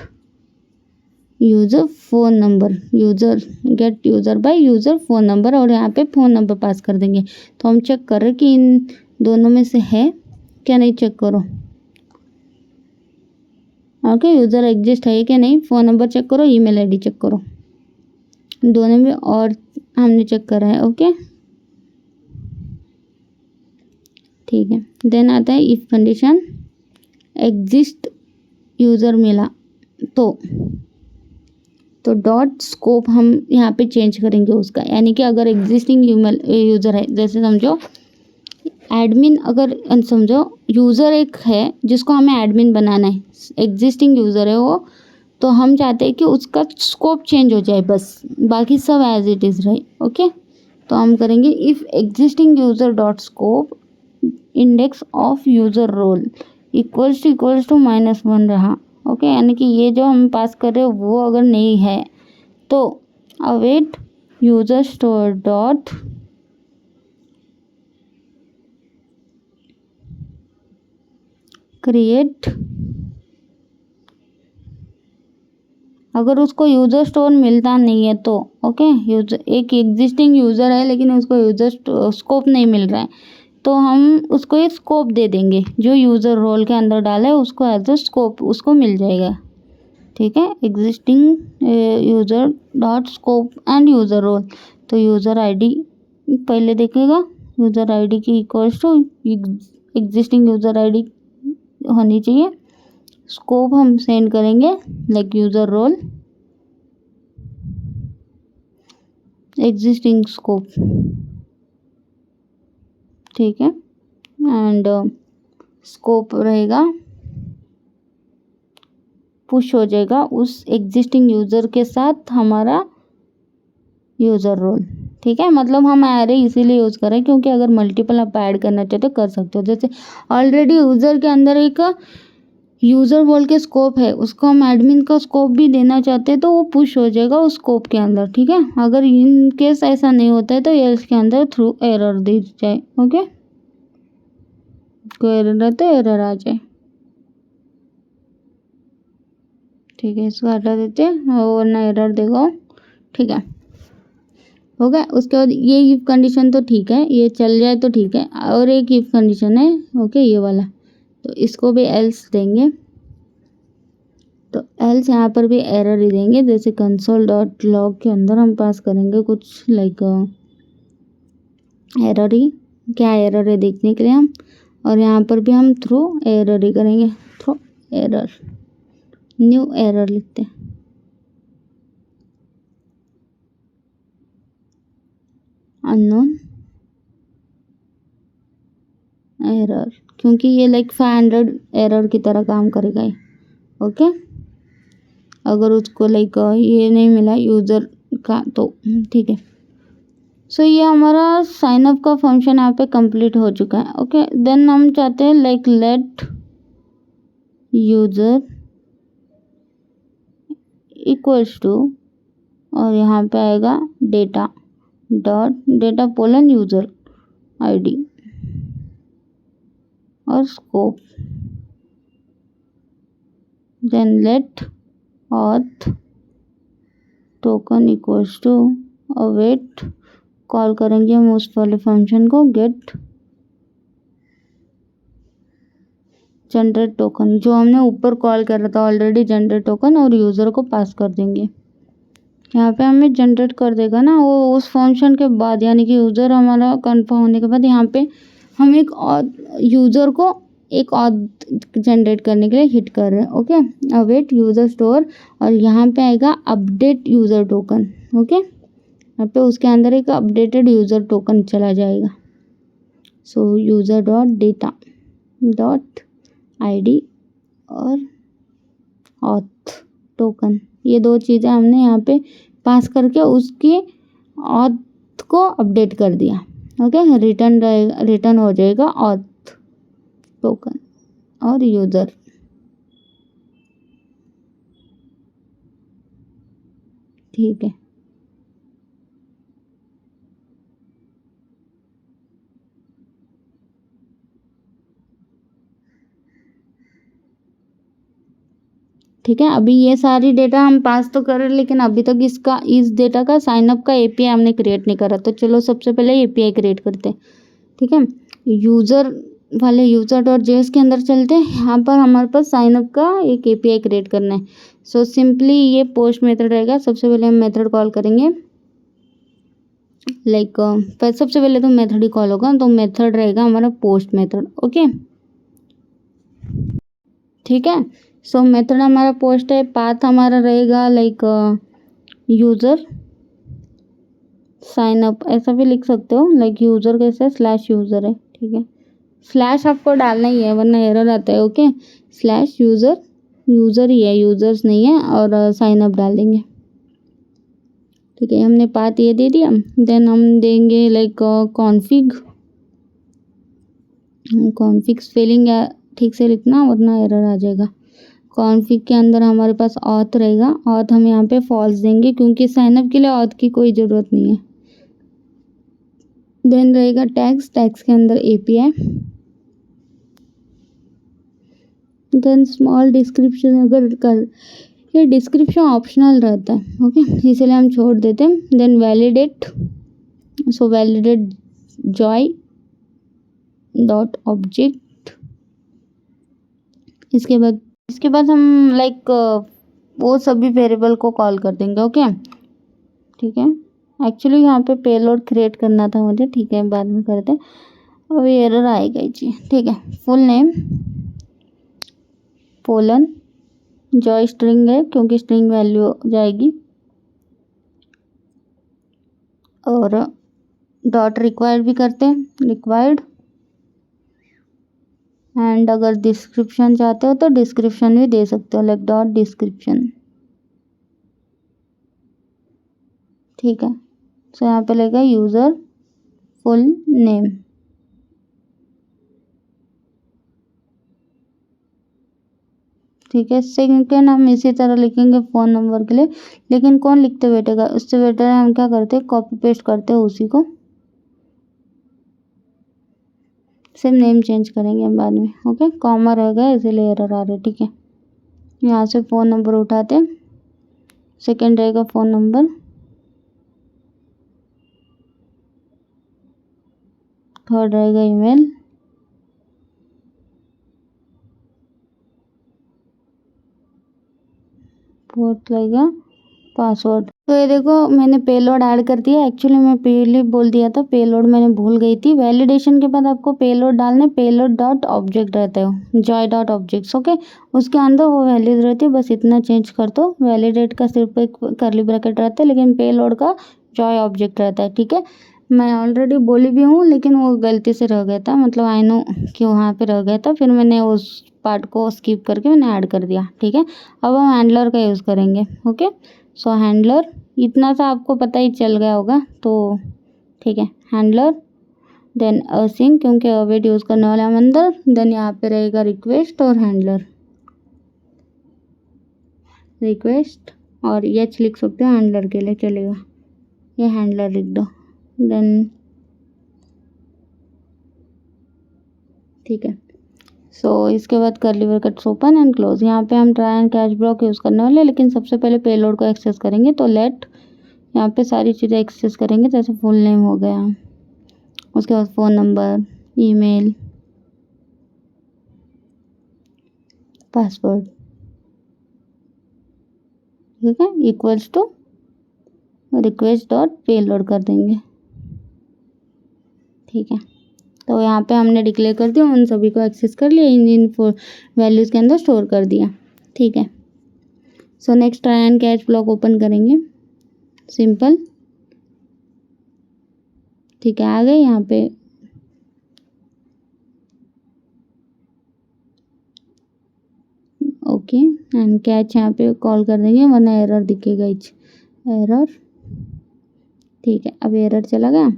user phone number, user get user by user phone number, और यहाँ पे फ़ोन नंबर पास कर देंगे। तो हम चेक कर रहे कि इन दोनों में से है क्या, नहीं चेक करो। ओके, यूज़र एग्जिस्ट है क्या नहीं, फ़ोन नंबर चेक करो, ईमेल आईडी चेक करो, दोनों में और हमने चेक करा है। ओके, ठीक है। देन आता है इफ़ कंडीशन, एग्जिस्ट यूज़र मिला तो डॉट स्कोप हम यहाँ पे चेंज करेंगे उसका, यानी कि अगर एग्जिस्टिंग यूज़र है, जैसे समझो एडमिन, अगर समझो यूज़र एक है जिसको हमें एडमिन बनाना है, एग्जिस्टिंग यूज़र है वो, तो हम चाहते हैं कि उसका स्कोप चेंज हो जाए, बस बाकी सब एज इट इज़ रहे। ओके, तो हम करेंगे if existing user dot scope index of user role equals to -1 रहा। ओके, यानी कि ये जो हम पास कर रहे हो वो अगर नहीं है तो await user store dot create. अगर उसको यूज़र स्टोर मिलता नहीं है तो, ओके, यूज़र एक एग्जिस्टिंग यूज़र है लेकिन उसको यूज़र स्कोप नहीं मिल रहा है, तो हम उसको एक स्कोप दे देंगे, जो यूज़र रोल के अंदर डाला है उसको एज अ स्कोप उसको मिल जाएगा। ठीक है, existing user dot scope and user role, तो यूज़र आईडी पहले देखेगा, यूज़र आईडी की equals to existing user ID होनी चाहिए, स्कोप हम सेंड करेंगे like user role existing scope. ठीक है, एंड स्कोप रहेगा, पुश हो जाएगा उस एग्जिस्टिंग यूज़र के साथ हमारा यूज़र रोल। ठीक है, मतलब हम एरे इसीलिए यूज़ करें क्योंकि अगर मल्टीपल आप ऐड करना चाहते हो कर सकते हो। जैसे ऑलरेडी यूज़र के अंदर एक यूज़र बोल के स्कोप है, उसको हम एडमिन का स्कोप भी देना चाहते हैं तो वो पुश हो जाएगा उस स्कोप के अंदर। ठीक है, अगर इन केस ऐसा नहीं होता है तो ये इसके अंदर थ्रू एरर दी जाए। ओके, कोई एरर है तो एरर आ जाए। ठीक है, इसको हटा देते हैं और ना एरर देखो। ठीक है, हो गया। उसके बाद ये इफ कंडीशन तो ठीक है, ये चल जाए तो ठीक है, और एक इफ कंडीशन है, ओके, ये वाला, तो इसको भी एल्स देंगे, तो एल्स यहाँ पर भी एरर ही देंगे। जैसे कंसोल डॉट लॉग के अंदर हम पास करेंगे कुछ लाइक एरर ही क्या एरर है देखने के लिए हम, और यहाँ पर भी हम थ्रो एरर ही करेंगे, थ्रो एरर, न्यू एरर लिखते हैं, अननोन एरर, क्योंकि ये लाइक 500 एरर की तरह काम करेगा ये। ओके, अगर उसको लाइक ये नहीं मिला यूज़र का तो ठीक है। सो ये हमारा साइनअप का फंक्शन यहाँ पे कंप्लीट हो चुका है। ओके, देन हम चाहते हैं like let user equals to, और यहाँ पे आएगा डेटा डॉट डेटा पोलन यूज़र आईडी और scope, then let auth token equals to await, call करेंगे हम उस वाले फंक्शन को गेट जनरेट टोकन, जो हमने ऊपर कॉल करा था ऑलरेडी जनरेट टोकन, और यूज़र को पास कर देंगे। यहाँ पे हमें जनरेट कर देगा ना वो उस फंक्शन के बाद, यानी कि यूज़र हमारा कंफर्म होने के बाद यहाँ पे हम एक और यूज़र को एक और जनरेट करने के लिए हिट कर रहे हैं। ओके, अवेट यूज़र स्टोर, और यहाँ पे आएगा अपडेट यूज़र टोकन। ओके, यहाँ पे उसके अंदर एक अपडेटेड यूज़र टोकन चला जाएगा। सो user dot data dot ID और ऑथ टोकन, ये दो चीज़ें हमने यहाँ पे पास करके उसकी ऑथ को अपडेट कर दिया। ओके, रिटर्न हो जाएगा ऑथ टोकन और यूज़र। ठीक है, ठीक है। अभी ये सारी डेटा हम पास तो कर रहे हैं, लेकिन अभी तक इस डेटा का साइनअप का एपीआई हमने क्रिएट नहीं करा। तो चलो सबसे पहले एपीआई क्रिएट करते हैं। ठीक है, यूज़र वाले यूज़र डॉट जेएस के अंदर चलते हैं। यहाँ पर हमारे पास साइनअप का एक एपीआई क्रिएट करना है। सो सिंपली ये पोस्ट मेथड रहेगा। सबसे पहले हम मेथड कॉल करेंगे, लाइक सबसे पहले तो मेथड ही कॉल होगा, तो मेथड रहेगा हमारा पोस्ट मेथड। ओके, ठीक है। सो मेथड हमारा पोस्ट है, पाथ हमारा रहेगा लाइक यूज़र साइनअप, ऐसा भी लिख सकते हो, लाइक यूज़र कैसे स्लैश यूज़र है। ठीक है, स्लैश आपको डालना ही है वरना एरर आता है। ओके, स्लैश यूज़र, यूज़र ही है, यूज़र्स नहीं है, और साइनअप डाल देंगे। ठीक है, हमने पाथ ये दे दिया। देन हम देंगे लाइक कॉन्फिग स्पेलिंग ठीक से लिखना वरना एरर आ जाएगा। कॉन्फिग के अंदर हमारे पास ऑथ रहेगा, ऑथ हम यहाँ पे फॉल्स देंगे क्योंकि साइनअप के लिए ऑथ की कोई ज़रूरत नहीं है। देन रहेगा टैग्स, टैग्स के अंदर एपीआई, देन स्मॉल डिस्क्रिप्शन, अगर कर ये डिस्क्रिप्शन ऑप्शनल रहता है। ओके, इसलिए हम छोड़ देते हैं। देन वैलिडेट, सो वैलिडेट जॉय डॉट ऑब्जेक्ट, इसके बाद हम लाइक वो सभी वेरिएबल को कॉल कर देंगे। ओके, ठीक है। एक्चुअली यहाँ पे पेलोड क्रिएट करना था मुझे, ठीक है, बाद में करते हैं, अभी एरर आएगा ही जी। ठीक है, full name pollen, Joy string है क्योंकि स्ट्रिंग वैल्यू जाएगी, और डॉट रिक्वायर्ड भी करते हैं, रिक्वायर्ड, एंड अगर डिस्क्रिप्शन चाहते हो तो डिस्क्रिप्शन भी दे सकते हो, लाइक डॉट डिस्क्रिप्शन। ठीक है, सो यहाँ पे लगेगा यूज़र फुल नेम। ठीक है, सेकंड हम इसी तरह लिखेंगे फ़ोन नंबर के लिए, लेकिन कौन लिखते बैठेगा, उससे बेटर है हम क्या करते हैं, कॉपी पेस्ट करते हैं उसी को, सिर्फ नेम चेंज करेंगे हम बाद में। ओके, कॉमा रह गया इसीलिए एरर आ रहा है। ठीक है, यहाँ से फ़ोन नंबर उठाते हैं, सेकंड रहेगा फ़ोन नंबर, थर्ड रहेगा ईमेल, फोर्थ रहेगा पासवर्ड। तो ये देखो मैंने पेलोड ऐड कर दिया। एक्चुअली मैं पहले बोल दिया था, पेलोड मैंने भूल गई थी। वैलिडेशन के बाद आपको पेलोड डालने, पेलोड डॉट ऑब्जेक्ट रहते हो, जॉय डॉट ऑब्जेक्ट्स, ओके। उसके अंदर वो वैल्यूज रहती है, बस इतना चेंज कर दो। वैलिडेट का सिर्फ एक करली ब्रैकेट रहता है, लेकिन पेलोड का जॉय ऑब्जेक्ट रहता है, ठीक है। मैं ऑलरेडी बोली भी हूँ, लेकिन वो गलती से रह गया था, मतलब आई नो कि वहाँ पे रह गया था, फिर मैंने उस पार्ट को स्किप करके मैंने ऐड कर दिया, ठीक है। अब हम हैंडलर का यूज़ करेंगे, ओके। सो हैंडलर, इतना सा आपको पता ही चल गया होगा, तो ठीक है। हैंडलर, देन असिंक, क्योंकि अवेट यूज़ करने वाले हम अंदर, देन यहाँ पे रहेगा रिक्वेस्ट और हैंडलर, रिक्वेस्ट और एच लिख सकते हो हैंडलर के लिए, चलेगा। ये हैंडलर लिख दो, देन ठीक है। सो इसके बाद करली ब्रैकेट्स ओपन एंड क्लोज। यहाँ पे हम try and catch block use करने वाले, लेकिन सबसे पहले पेलोड को एक्सेस करेंगे। तो लेट, यहाँ पे सारी चीज़ें एक्सेस करेंगे, जैसे फुल नेम हो गया, उसके बाद फ़ोन नंबर, ईमेल, पासवर्ड, ठीक है, equals to request dot payload कर देंगे, ठीक है। तो यहाँ पे हमने डिक्लेयर कर दिया, उन सभी को एक्सेस कर लिया, इन वैल्यूज़ के अंदर स्टोर कर दिया, ठीक है। So next try and catch block open करेंगे, सिंपल, ठीक है। आ गए यहाँ पे, ओके, एंड कैच यहाँ पे कॉल कर देंगे, वरना एरर दिखेगा, एरर, ठीक है। अब एरर चला गया।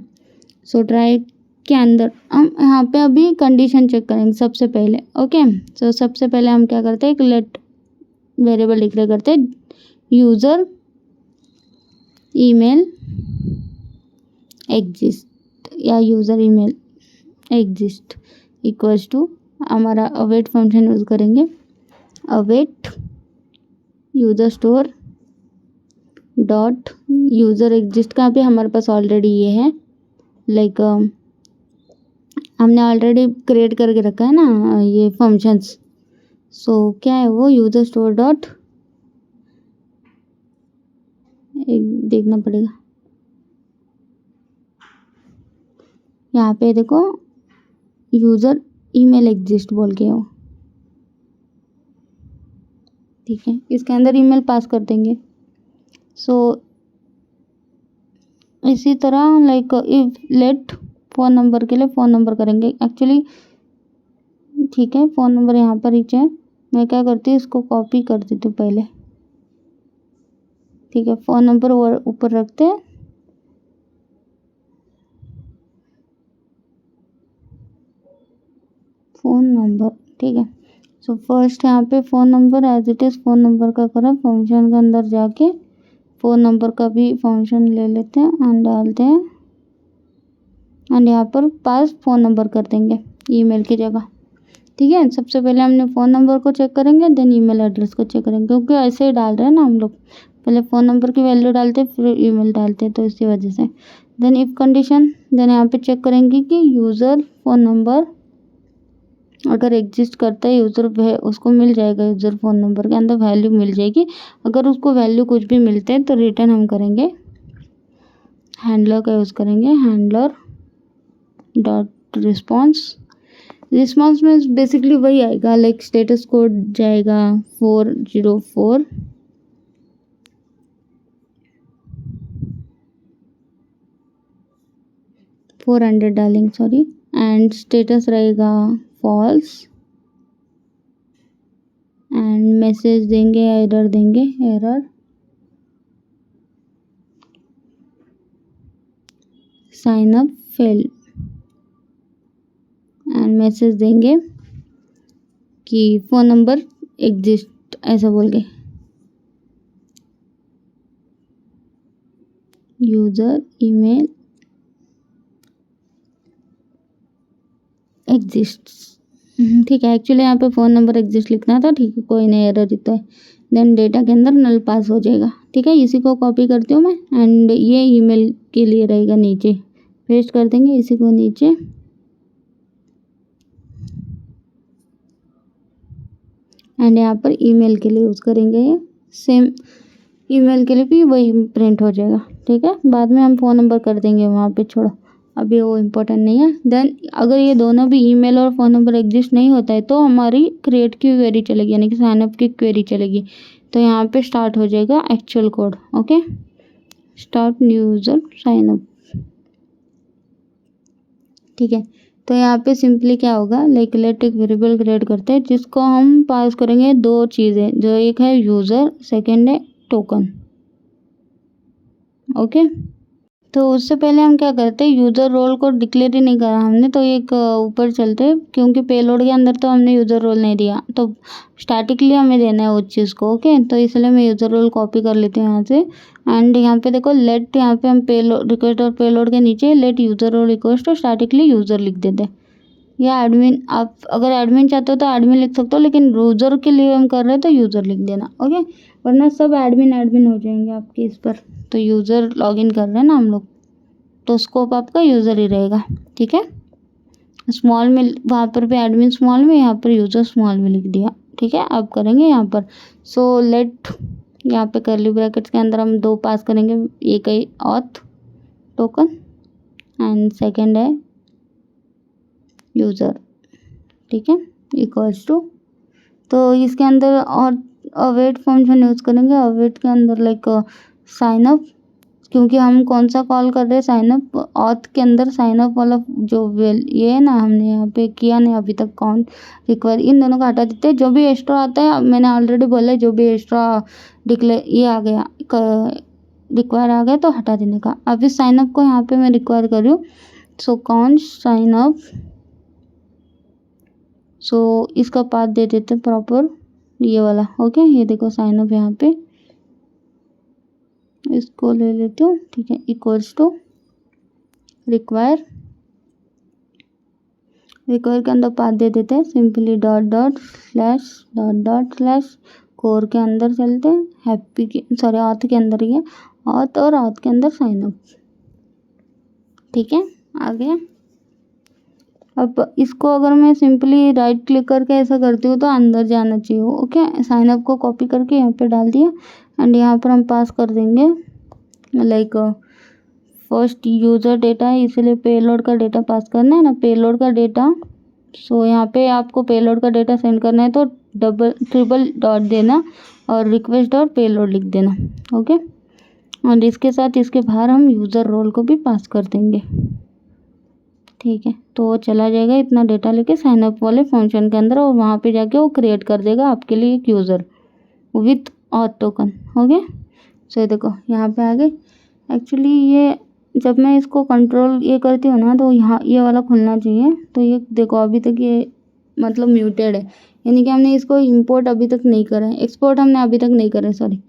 सो ट्राई के अंदर हम यहाँ पे अभी कंडीशन चेक करेंगे सबसे पहले, ओके। सो सबसे पहले हम क्या करते हैं, एक लेट वेरिएबल डिक्लेयर करते हैं, यूज़र ईमेल एग्जिस्ट या user email exist equals to, हमारा अवेट फंक्शन यूज़ करेंगे, await user store dot user exist का भी हमारे पास ऑलरेडी ये है, लाइक हमने ऑलरेडी क्रिएट करके रखा है ना ये फंक्शंस। सो क्या है वो, यूज़र स्टोर डॉट, एक देखना पड़ेगा, यहाँ पे देखो यूज़र ईमेल एग्जिस्ट बोल के हो, ठीक है। इसके अंदर ईमेल पास कर देंगे। सो इसी तरह like if late phone number के लिए फ़ोन नंबर करेंगे, एक्चुअली ठीक है। फ़ोन नंबर यहाँ पर ही है, मैं क्या करती हूँ इसको कॉपी कर देती हूँ पहले, ठीक है। फ़ोन नंबर ऊपर रखते हैं, फ़ोन नंबर, ठीक है। सो फर्स्ट यहाँ पे phone number as it is phone number का करा, फंक्शन के अंदर जाके फ़ोन नंबर का भी फंक्शन ले लेते हैं एंड डालते हैं, एंड यहाँ पर पास फ़ोन नंबर कर देंगे ईमेल की जगह, ठीक है। सबसे पहले हमने फ़ोन नंबर को चेक करेंगे, देन ईमेल एड्रेस को चेक करेंगे, क्योंकि ऐसे ही डाल रहे हैं ना हम लोग, पहले फ़ोन नंबर की वैल्यू डालते फिर ईमेल डालते, तो इसी वजह से। देन इफ़ कंडीशन, देन यहाँ पे चेक करेंगे कि यूज़र फ़ोन नंबर अगर एग्जिस्ट करता है, यूज़र उसको मिल जाएगा, यूज़र फ़ोन नंबर के अंदर वैल्यू मिल जाएगी। अगर उसको वैल्यू कुछ भी मिलते हैं तो रिटर्न हम करेंगे, हैंडलर का यूज़ करेंगे, हैंडलर डॉट रिस्पॉन्स। रिस्पॉन्स में बेसिकली वही आएगा, लाइक स्टेटस कोड जाएगा 404, डालेंगे, सॉरी, एंड स्टेटस रहेगा फॉल्स, एंड मैसेज देंगे, एरर देंगे, error sign up fail, and message देंगे कि फ़ोन नंबर एग्जिस्ट, ऐसा बोल के, यूज़र ईमेल एग्जिस्ट, ठीक है। एक्चुअली यहाँ पे फ़ोन नंबर एग्जिस्ट लिखना था, ठीक है, कोई नहीं, एरर दिखता है। देन डेटा के अंदर नल पास हो जाएगा, ठीक है। इसी को कॉपी करती हूँ मैं, एंड ये ईमेल के लिए रहेगा, नीचे पेस्ट कर देंगे इसी को नीचे, एंड यहाँ पर ईमेल के लिए यूज़ करेंगे ये सेम ईमेल के लिए भी वही प्रिंट हो जाएगा, ठीक है। बाद में हम फ़ोन नंबर कर देंगे वहाँ पे, छोड़ो अभी वो इम्पोर्टेंट नहीं है। देन अगर ये दोनों भी ईमेल और फ़ोन नंबर एग्जिस्ट नहीं होता है तो हमारी क्रिएट की क्वेरी चलेगी, यानी कि साइनअप की क्वेरी चलेगी। तो यहाँ पे स्टार्ट हो जाएगा actual code, okay, start new user signup, ठीक है। तो यहाँ पे सिंपली क्या होगा, लाइक लेट एक वेरिएबल क्रिएट करते हैं जिसको हम पास करेंगे दो चीज़ें, जो एक है यूज़र, सेकंड है टोकन, ओके। तो उससे पहले हम क्या करते हैं, यूज़र रोल को डिक्लेयर ही नहीं करा हमने, तो एक ऊपर चलते हैं, क्योंकि पेलोड के अंदर तो हमने यूज़र रोल नहीं दिया, तो स्टैटिकली हमें देना है उस चीज़ को, ओके। तो इसलिए मैं यूज़र रोल कॉपी कर लेती हूँ यहाँ से। एंड यहाँ पे देखो लेट, यहाँ पे हम पेलोड रिक्वेस्ट और पेलोड के नीचे लेट यूज़र रोल रिक्वेस्ट और स्टैटिकली यूज़र लिख देते हैं, या एडमिन, आप अगर एडमिन चाहते हो तो एडमिन लिख सकते हो, लेकिन यूज़र के लिए हम कर रहे हैं तो यूज़र लिख देना, ओके। वरना सब एडमिन एडमिन हो जाएंगे आपके इस पर। तो यूज़र लॉगिन कर रहे हैं ना हम लोग, तो स्कोप आपका यूज़र ही रहेगा, ठीक है। स्मॉल में वहाँ पर भी एडमिन स्मॉल में, यहाँ पर यूज़र स्मॉल में लिख दिया, ठीक है। अब करेंगे यहाँ पर सो लेट, यहाँ पे कर्ली ब्रैकेट्स के अंदर हम दो पास करेंगे, एक है ऑथ टोकन एंड सेकंड है यूज़र, ठीक है, इक्वल्स टू। तो इसके अंदर और अवेट फंक्शन यूज़ करेंगे, अवेट के अंदर लाइक साइनअप, क्योंकि हम कौन सा कॉल कर रहे हैं, साइनअप। ऑथ के अंदर साइनअप वाला जो ये है ना, हमने यहाँ पे किया नहीं अभी तक, कौन रिक्वायर, इन दोनों को हटा देते हैं। जो भी एक्स्ट्रा आता है, मैंने ऑलरेडी बोला है, जो भी एक्स्ट्रा डिक्लेयर ये आ गया, रिक्वायर आ गया तो हटा देने का। अब इस साइनअप को यहाँ पे मैं रिक्वायर कर रही हूँ, सो कौन साइनअप, सो इसका पाथ दे देते प्रॉपर ये वाला, ओके। ये देखो साइनअप यहाँ पे, इसको ले लेती हूँ, ठीक है, इक्वल्स टू रिक्वायर, रिक्वायर के अंदर पाथ दे देते हैं simply dot dot slash core के अंदर चलते हैं, हैप्पी के सॉरी ऑथ के अंदर ही है, ऑथ और ऑथ के अंदर साइनअप, ठीक है, आ गया। अब इसको अगर मैं सिंपली राइट क्लिक करके ऐसा करती हूँ तो अंदर जाना चाहिए, ओके। साइनअप को कॉपी करके यहाँ पे डाल दिया एंड यहाँ पर हम पास कर देंगे लाइक फर्स्ट यूज़र डेटा है, इसलिए पेलोड का डेटा पास करना है ना, पेलोड का डेटा। सो यहाँ पे आपको पेलोड का डेटा सेंड करना है तो ट्रिपल डॉट देना और रिक्वेस्ट डॉट पेलोड लिख देना, ओके। और इसके साथ इसके बाहर हम यूज़र रोल को भी पास कर देंगे, ठीक है। तो वो चला जाएगा इतना डेटा लेके साइनअप वाले फंक्शन के अंदर, और वहाँ पे जाके वो क्रिएट कर देगा आपके लिए एक user with auth token, okay. So देखो यहाँ पे आ गए। एक्चुअली ये जब मैं इसको कंट्रोल ये करती हूँ ना, तो यहाँ ये वाला खुलना चाहिए। तो ये देखो अभी तक ये मतलब म्यूटेड है, यानी कि हमने इसको इंपोर्ट अभी तक नहीं करा है, एक्सपोर्ट हमने अभी तक नहीं करा है, सॉरी।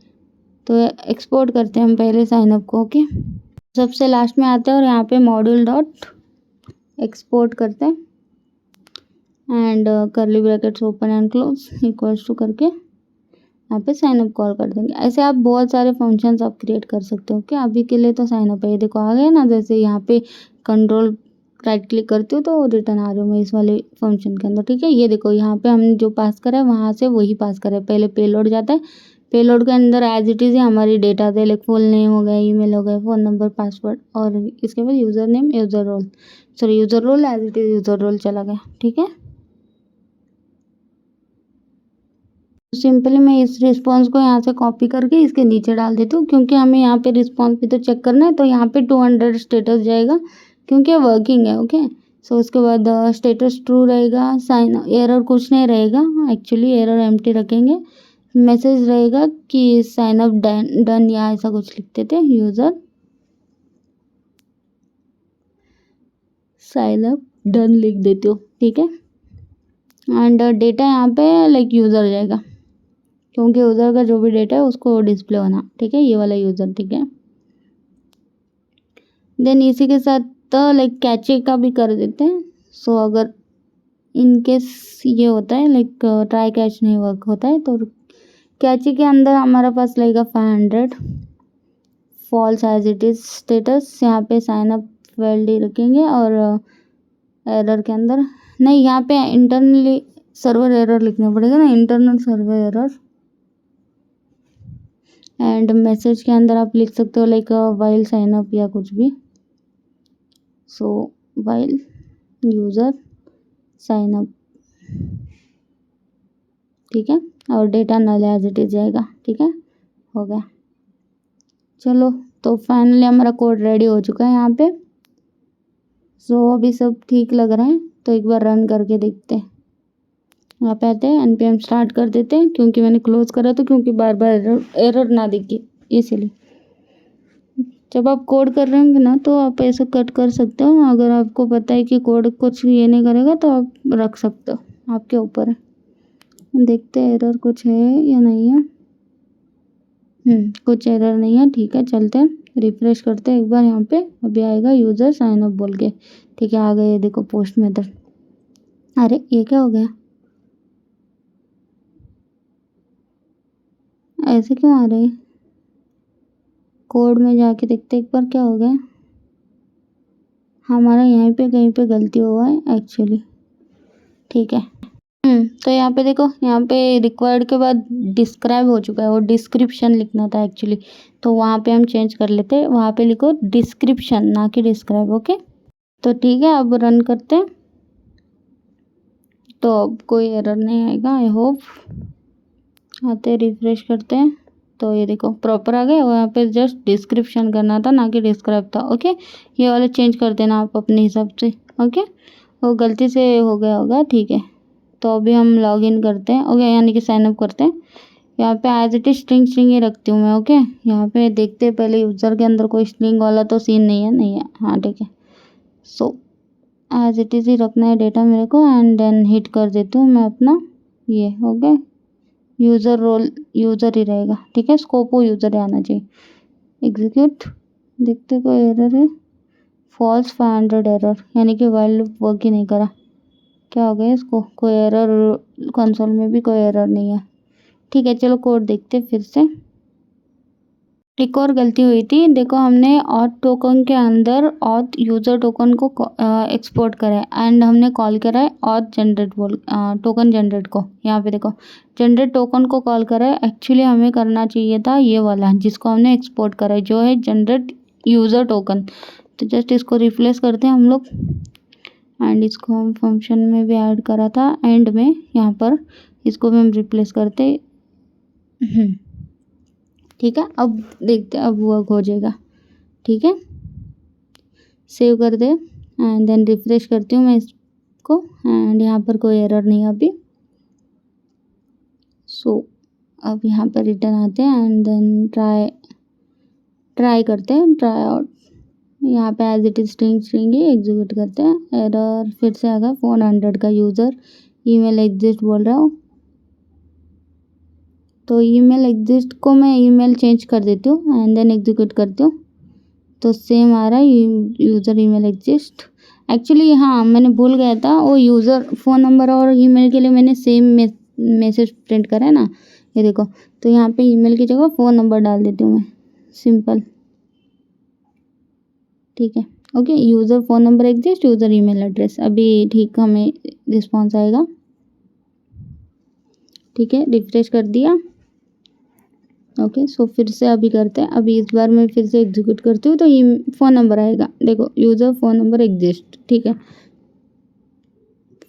तो एक्सपोर्ट करते हैं हम पहले साइनअप को, ओके। सबसे लास्ट में आते हैं और यहाँ पे मॉड्यूल डॉट एक्सपोर्ट करते हैं and curly brackets open and close equals to करके यहाँ पे साइनअप कॉल कर देंगे। ऐसे आप बहुत सारे फंक्शंस आप क्रिएट कर सकते हो, क्या अभी के लिए तो साइनअप है। ये देखो आ गया ना, जैसे यहाँ पे कंट्रोल राइट क्लिक करती हूँ तो रिटर्न आ रही हूँ मैं इस वाले फंक्शन के अंदर, ठीक है। ये देखो यहाँ पे हमने जो पास करा है वहाँ से वही पास करा है, पहले पेलोड जाता है, पेलोड के अंदर एज इट इज़ हमारी डेटा थे, लाइक फुल नेम हो गया, ईमेल हो गया, फ़ोन नंबर, पासवर्ड, और इसके बाद user name, user role, sorry user role as it is user role चला गया, ठीक है। सिंपली मैं इस रिस्पॉन्स को यहाँ से कॉपी करके इसके नीचे डाल देती हूँ, क्योंकि हमें यहाँ पे रिस्पॉन्स भी तो चेक करना है। तो यहाँ पे 200 स्टेटस जाएगा क्योंकि वर्किंग है, ओके। सो उसके बाद स्टेटस ट्रू रहेगा, साइन एरर कुछ नहीं रहेगा, एक्चुअली एरर एम्प्टी रखेंगे। मैसेज रहेगा कि साइन अप डन या ऐसा कुछ लिखते थे, यूज़र साइन अप डन लिख देती हूँ, ठीक है। एंड डेटा यहाँ पे लाइक यूज़र जाएगा, क्योंकि यूज़र का जो भी डेटा है उसको डिस्प्ले होना, ठीक है, ये वाला यूज़र, ठीक है। देन इसी के साथ लाइक कैचे का भी कर देते हैं। सो अगर इन केस ये होता है लाइक ट्राई कैच नहीं वर्क होता है, तो कैचे के अंदर हमारे पास लगेगा 500 false as it is status, यहाँ पे साइन अप वेल्डी रखेंगे, और एरर के अंदर नहीं, यहाँ पे इंटरनली सर्वर एरर लिखना पड़ेगा ना, internal server error, and message के अंदर आप लिख सकते हो लाइक वाइल साइन अप या कुछ भी। So while user sign up, ठीक है, और data null as it is जाएगा, ठीक है, हो गया। चलो तो फाइनली हमारा कोड रेडी हो चुका है यहाँ पे। सो अभी सब ठीक लग रहा है, तो एक बार रन करके देखते हैं। यहाँ पे आते हैं, npm स्टार्ट कर देते हैं, क्योंकि मैंने क्लोज करा तो क्योंकि बार बार एरर ना दिखे इसीलिए। जब आप कोड कर रहे होंगे ना तो आप ऐसे कट कर सकते हो, अगर आपको पता है कि कोड कुछ ये नहीं करेगा तो आप रख सकते हो, आपके ऊपर है। देखते हैं एरर कुछ है या नहीं है। कुछ एरर नहीं है, ठीक है, चलते हैं रिफ्रेश करते हैं एक बार। यहाँ पे अभी आएगा यूज़र साइन अप बोल के, ठीक है, आ गए, देखो पोस्ट मेथड। अरे ये क्या हो गया, ऐसे क्यों आ रहे हैं? कोड में जाके देखते एक बार क्या हो गया। हमारा यहाँ पे कहीं पे गलती हुआ है एक्चुअली, ठीक है। तो यहाँ पे देखो, यहाँ पे रिक्वायर्ड के बाद डिस्क्राइब हो चुका है, वो डिस्क्रिप्शन लिखना था एक्चुअली, तो वहाँ पे हम चेंज कर लेते हैं, वहाँ पे लिखो डिस्क्रिप्शन ना कि डिस्क्राइब, ओके। तो ठीक है, अब रन करते हैं, तो अब कोई एरर नहीं आएगा आई होप। आते रिफ्रेश करते हैं, तो ये देखो प्रॉपर आ गया। वहाँ पे जस्ट डिस्क्रिप्शन करना था ना कि डिस्क्राइब था, ओके। ये वाला चेंज कर देना आप अपने हिसाब से, ओके। वो गलती से हो गया होगा, ठीक है। तो अभी हम लॉग इन करते हैं, ओके, यानी कि साइन अप करते हैं। यहाँ पे एज इट इज स्ट्रिंग ही रखती हूँ मैं, ओके। यहाँ पे देखते हैं पहले यूज़र के अंदर कोई स्ट्रिंग वाला तो सीन नहीं है, हाँ ठीक है। सो एज इट इज़ ही रखना है डेटा मेरे को, एंड देन हिट कर देती हूँ मैं अपना, ये हो गया। यूज़र रोल यूज़र ही रहेगा, ठीक है, स्कोप वो यूज़र ही आना चाहिए। एग्जीक्यूट, देखते कोई एरर है, फॉल्स 500 एरर, यानी कि वाइल लूप वर्क ही नहीं करा। क्या हो गया इसको, कोई एरर, कंसोल में भी कोई एरर नहीं है, ठीक है। चलो कोड देखते फिर से। एक और गलती हुई थी, देखो हमने ऑथ टोकन के अंदर ऑथ यूज़र टोकन को एक्सपोर्ट करा है, एंड हमने कॉल करा है ऑथ जनरेट बोल टोकन जनरेट को। यहाँ पे देखो जनरेट टोकन को कॉल करा है, एक्चुअली हमें करना चाहिए था ये वाला जिसको हमने एक्सपोर्ट करा है, जो है जनरेट यूज़र टोकन। तो जस्ट इसको रिप्लेस करते हैं हम लोग, एंड इसको हम फंक्शन में भी ऐड करा था एंड में, यहाँ पर इसको भी हम रिप्लेस करते, ठीक है। अब देखते हैं, अब वर्क हो जाएगा, ठीक है। सेव कर दे एंड देन रिफ्रेश करती हूँ मैं इसको, एंड यहाँ पर कोई एरर नहीं है अभी। सो अब यहाँ पर रिटर्न आते हैं एंड देन ट्राई करते हैं, ट्राई आउट। यहाँ पे एज इट इज स्ट्रिंग ही एग्जीक्यूट करते हैं। एरर फिर से आ गया, 400 का यूज़र ईमेल एग्जिस्ट बोल रहा हूँ, तो ईमेल एग्जिस्ट को मैं ईमेल चेंज कर देती हूँ एंड देन एग्जीक्यूट करती हूँ, तो सेम आ रहा है यूज़र ईमेल एग्जिस्ट। एक्चुअली हाँ, मैंने भूल गया था, वो यूज़र फ़ोन नंबर और ईमेल के लिए मैंने सेम मैसेज प्रिंट करा है ना, ये देखो। तो यहाँ पे ईमेल की जगह फ़ोन नंबर डाल देती हूँ मैं, सिंपल, ठीक है, okay. User phone number exist, user email address, अभी ठीक हमें रिस्पॉन्स आएगा, ठीक है। रिफ्रेश कर दिया, ओके। सो फिर से अभी करते हैं, अभी इस बार मैं फिर से एग्जीक्यूट करती हूँ, तो ये फ़ोन नंबर आएगा, देखो यूज़र फ़ोन नंबर एग्जिस्ट, ठीक है।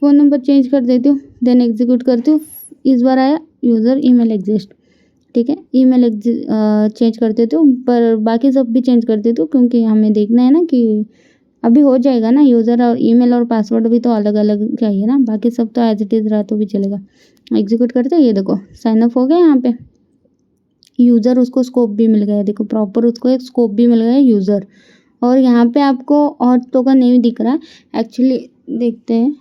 फ़ोन नंबर चेंज कर देती हूँ, देन एग्जीक्यूट करती हूँ, इस बार आया यूज़र ईमेल एग्जिस्ट, ठीक है। ईमेल चेंज कर देती हूँ, पर बाकी सब भी चेंज कर देती हूँ, क्योंकि हमें देखना है ना कि अभी हो जाएगा ना, यूज़र और ईमेल और पासवर्ड भी तो अलग अलग चाहिए ना, बाकी सब तो एज इट इज़ रहा तो भी चलेगा। एग्जीक्यूट करते हैं, ये देखो साइन अप हो गया। यहाँ पे यूज़र, उसको स्कोप भी मिल गया है, देखो प्रॉपर उसको एक स्कोप भी मिल गया है यूज़र। और यहाँ पे आपको और टोकन नहीं दिख रहा एक्चुअली, देखते हैं,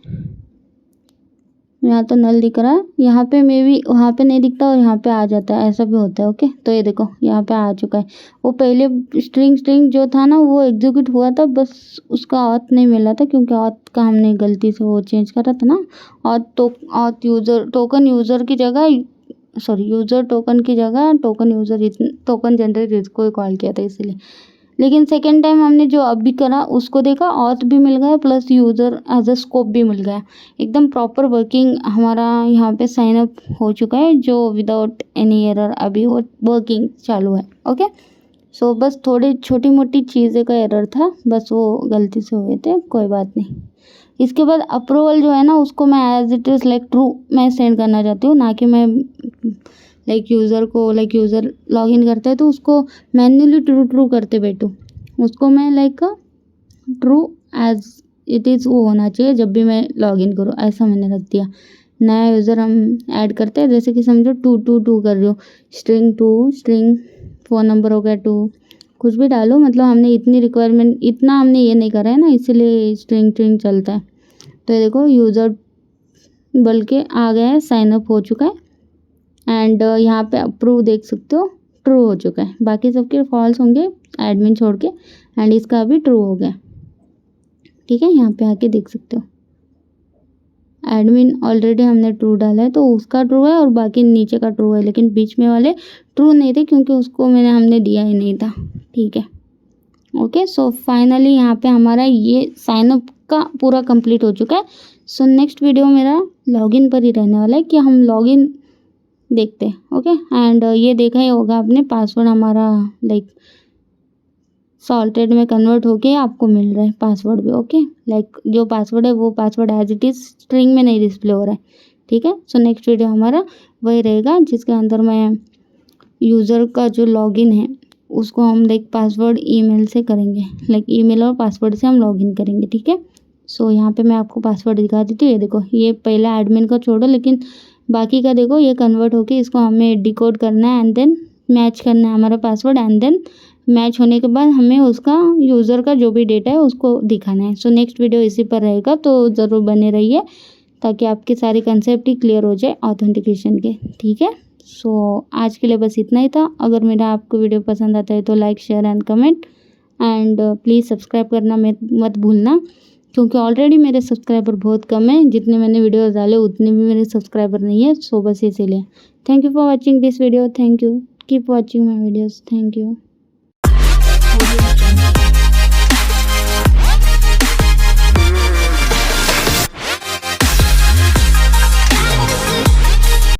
यहाँ तो नल दिख रहा है, यहाँ पे मे बी वहाँ पे नहीं दिखता और यहाँ पे आ जाता है, ऐसा भी होता है, ओके। तो ये देखो यहाँ पे आ चुका है, वो पहले स्ट्रिंग जो था ना वो एग्जीक्यूट हुआ था, बस उसका ऑथ नहीं मिला था, क्योंकि ऑथ का हमने गलती से वो चेंज करा था ना। ऑथ यूज़र टोकन यूज़र की जगह, सॉरी यूज़र टोकन की जगह टोकन यूज़र टोकन जनरेट इसको कॉल किया था इसीलिए। लेकिन सेकेंड टाइम हमने जो अभी करा उसको देखा, ऑथ भी मिल गया plus user as a scope भी मिल गया। एकदम प्रॉपर वर्किंग हमारा यहाँ पे साइन अप हो चुका है, जो विदाउट एनी एरर अभी वो वर्किंग चालू है। ओके, सो बस थोड़ी छोटी मोटी चीज़ें का एरर था, बस वो गलती से हुए थे, कोई बात नहीं। इसके बाद अप्रूवल जो है ना उसको मैं as it is like true मैं सेंड करना चाहती हूँ, ना कि मैं लाइक यूज़र को लाइक यूज़र लॉगिन करता है तो उसको मैन्युअली ट्रू करते बैठूँ। उसको मैं like true as it is वो होना चाहिए जब भी मैं लॉगिन करूँ, ऐसा मैंने रख दिया। नया यूज़र हम ऐड करते हैं, जैसे कि समझो 222 कर रही हो, स्ट्रिंग 2 स्ट्रिंग फ़ोन नंबर हो गया 2, कुछ भी डालो, मतलब हमने इतनी रिक्वायरमेंट इतना हमने ये नहीं करा है ना, इसीलिए स्ट्रिंग चलता है। तो ये देखो यूज़र बल्कि आ गया है, साइन अप हो चुका है एंड यहाँ पे अप्रूव देख सकते हो ट्रू हो चुका है। बाकी सबके फॉल्स होंगे एडमिन छोड़ के, एंड इसका भी ट्रू हो गया। ठीक है, यहाँ पे आके देख सकते हो एडमिन ऑलरेडी हमने ट्रू डाला है तो उसका ट्रू है और बाकी नीचे का ट्रू है, लेकिन बीच में वाले ट्रू नहीं थे क्योंकि उसको हमने दिया ही नहीं था। ठीक है, ओके, सो फाइनली यहाँ पे हमारा ये साइनअप का पूरा कंप्लीट हो चुका है। सो नेक्स्ट वीडियो मेरा लॉगिन पर ही रहने वाला है कि हम लॉगिन देखते हैं। ओके, एंड ये देखा ही होगा आपने, पासवर्ड हमारा लाइक सॉल्टेड में कन्वर्ट होके आपको मिल रहा है पासवर्ड भी। ओके, लाइक जो पासवर्ड है वो password as it is string में नहीं डिस्प्ले हो रहा है। ठीक है, सो नेक्स्ट वीडियो हमारा वही रहेगा जिसके अंदर मैं यूज़र का जो लॉगिन है उसको हम लाइक पासवर्ड ईमेल से करेंगे, लाइक ईमेल और पासवर्ड से हम लॉगिन करेंगे। ठीक है, सो यहाँ पे मैं आपको पासवर्ड दिखा देती हूँ। ये देखो, ये पहला एडमिन का छोड़ो, लेकिन बाकी का देखो ये कन्वर्ट होके इसको हमें डिकोड करना है एंड देन मैच करना है हमारा पासवर्ड, एंड देन मैच होने के बाद हमें उसका यूज़र का जो भी डेटा है उसको दिखाना है। सो नेक्स्ट वीडियो इसी पर रहेगा, तो ज़रूर बने रहिए ताकि आपके सारे कंसेप्ट ही क्लियर हो जाए ऑथेंटिकेशन के। ठीक है, सो आज के लिए बस इतना ही था। अगर मेरा आपको वीडियो पसंद आता है तो like share and comment, and please subscribe करना मत भूलना, क्योंकि ऑलरेडी मेरे सब्सक्राइबर बहुत कम है, जितने मैंने वीडियोस डाले उतने भी मेरे सब्सक्राइबर नहीं है। सो बस इसीलिए thank you for watching this video, thank you, keep watching my videos, thank you.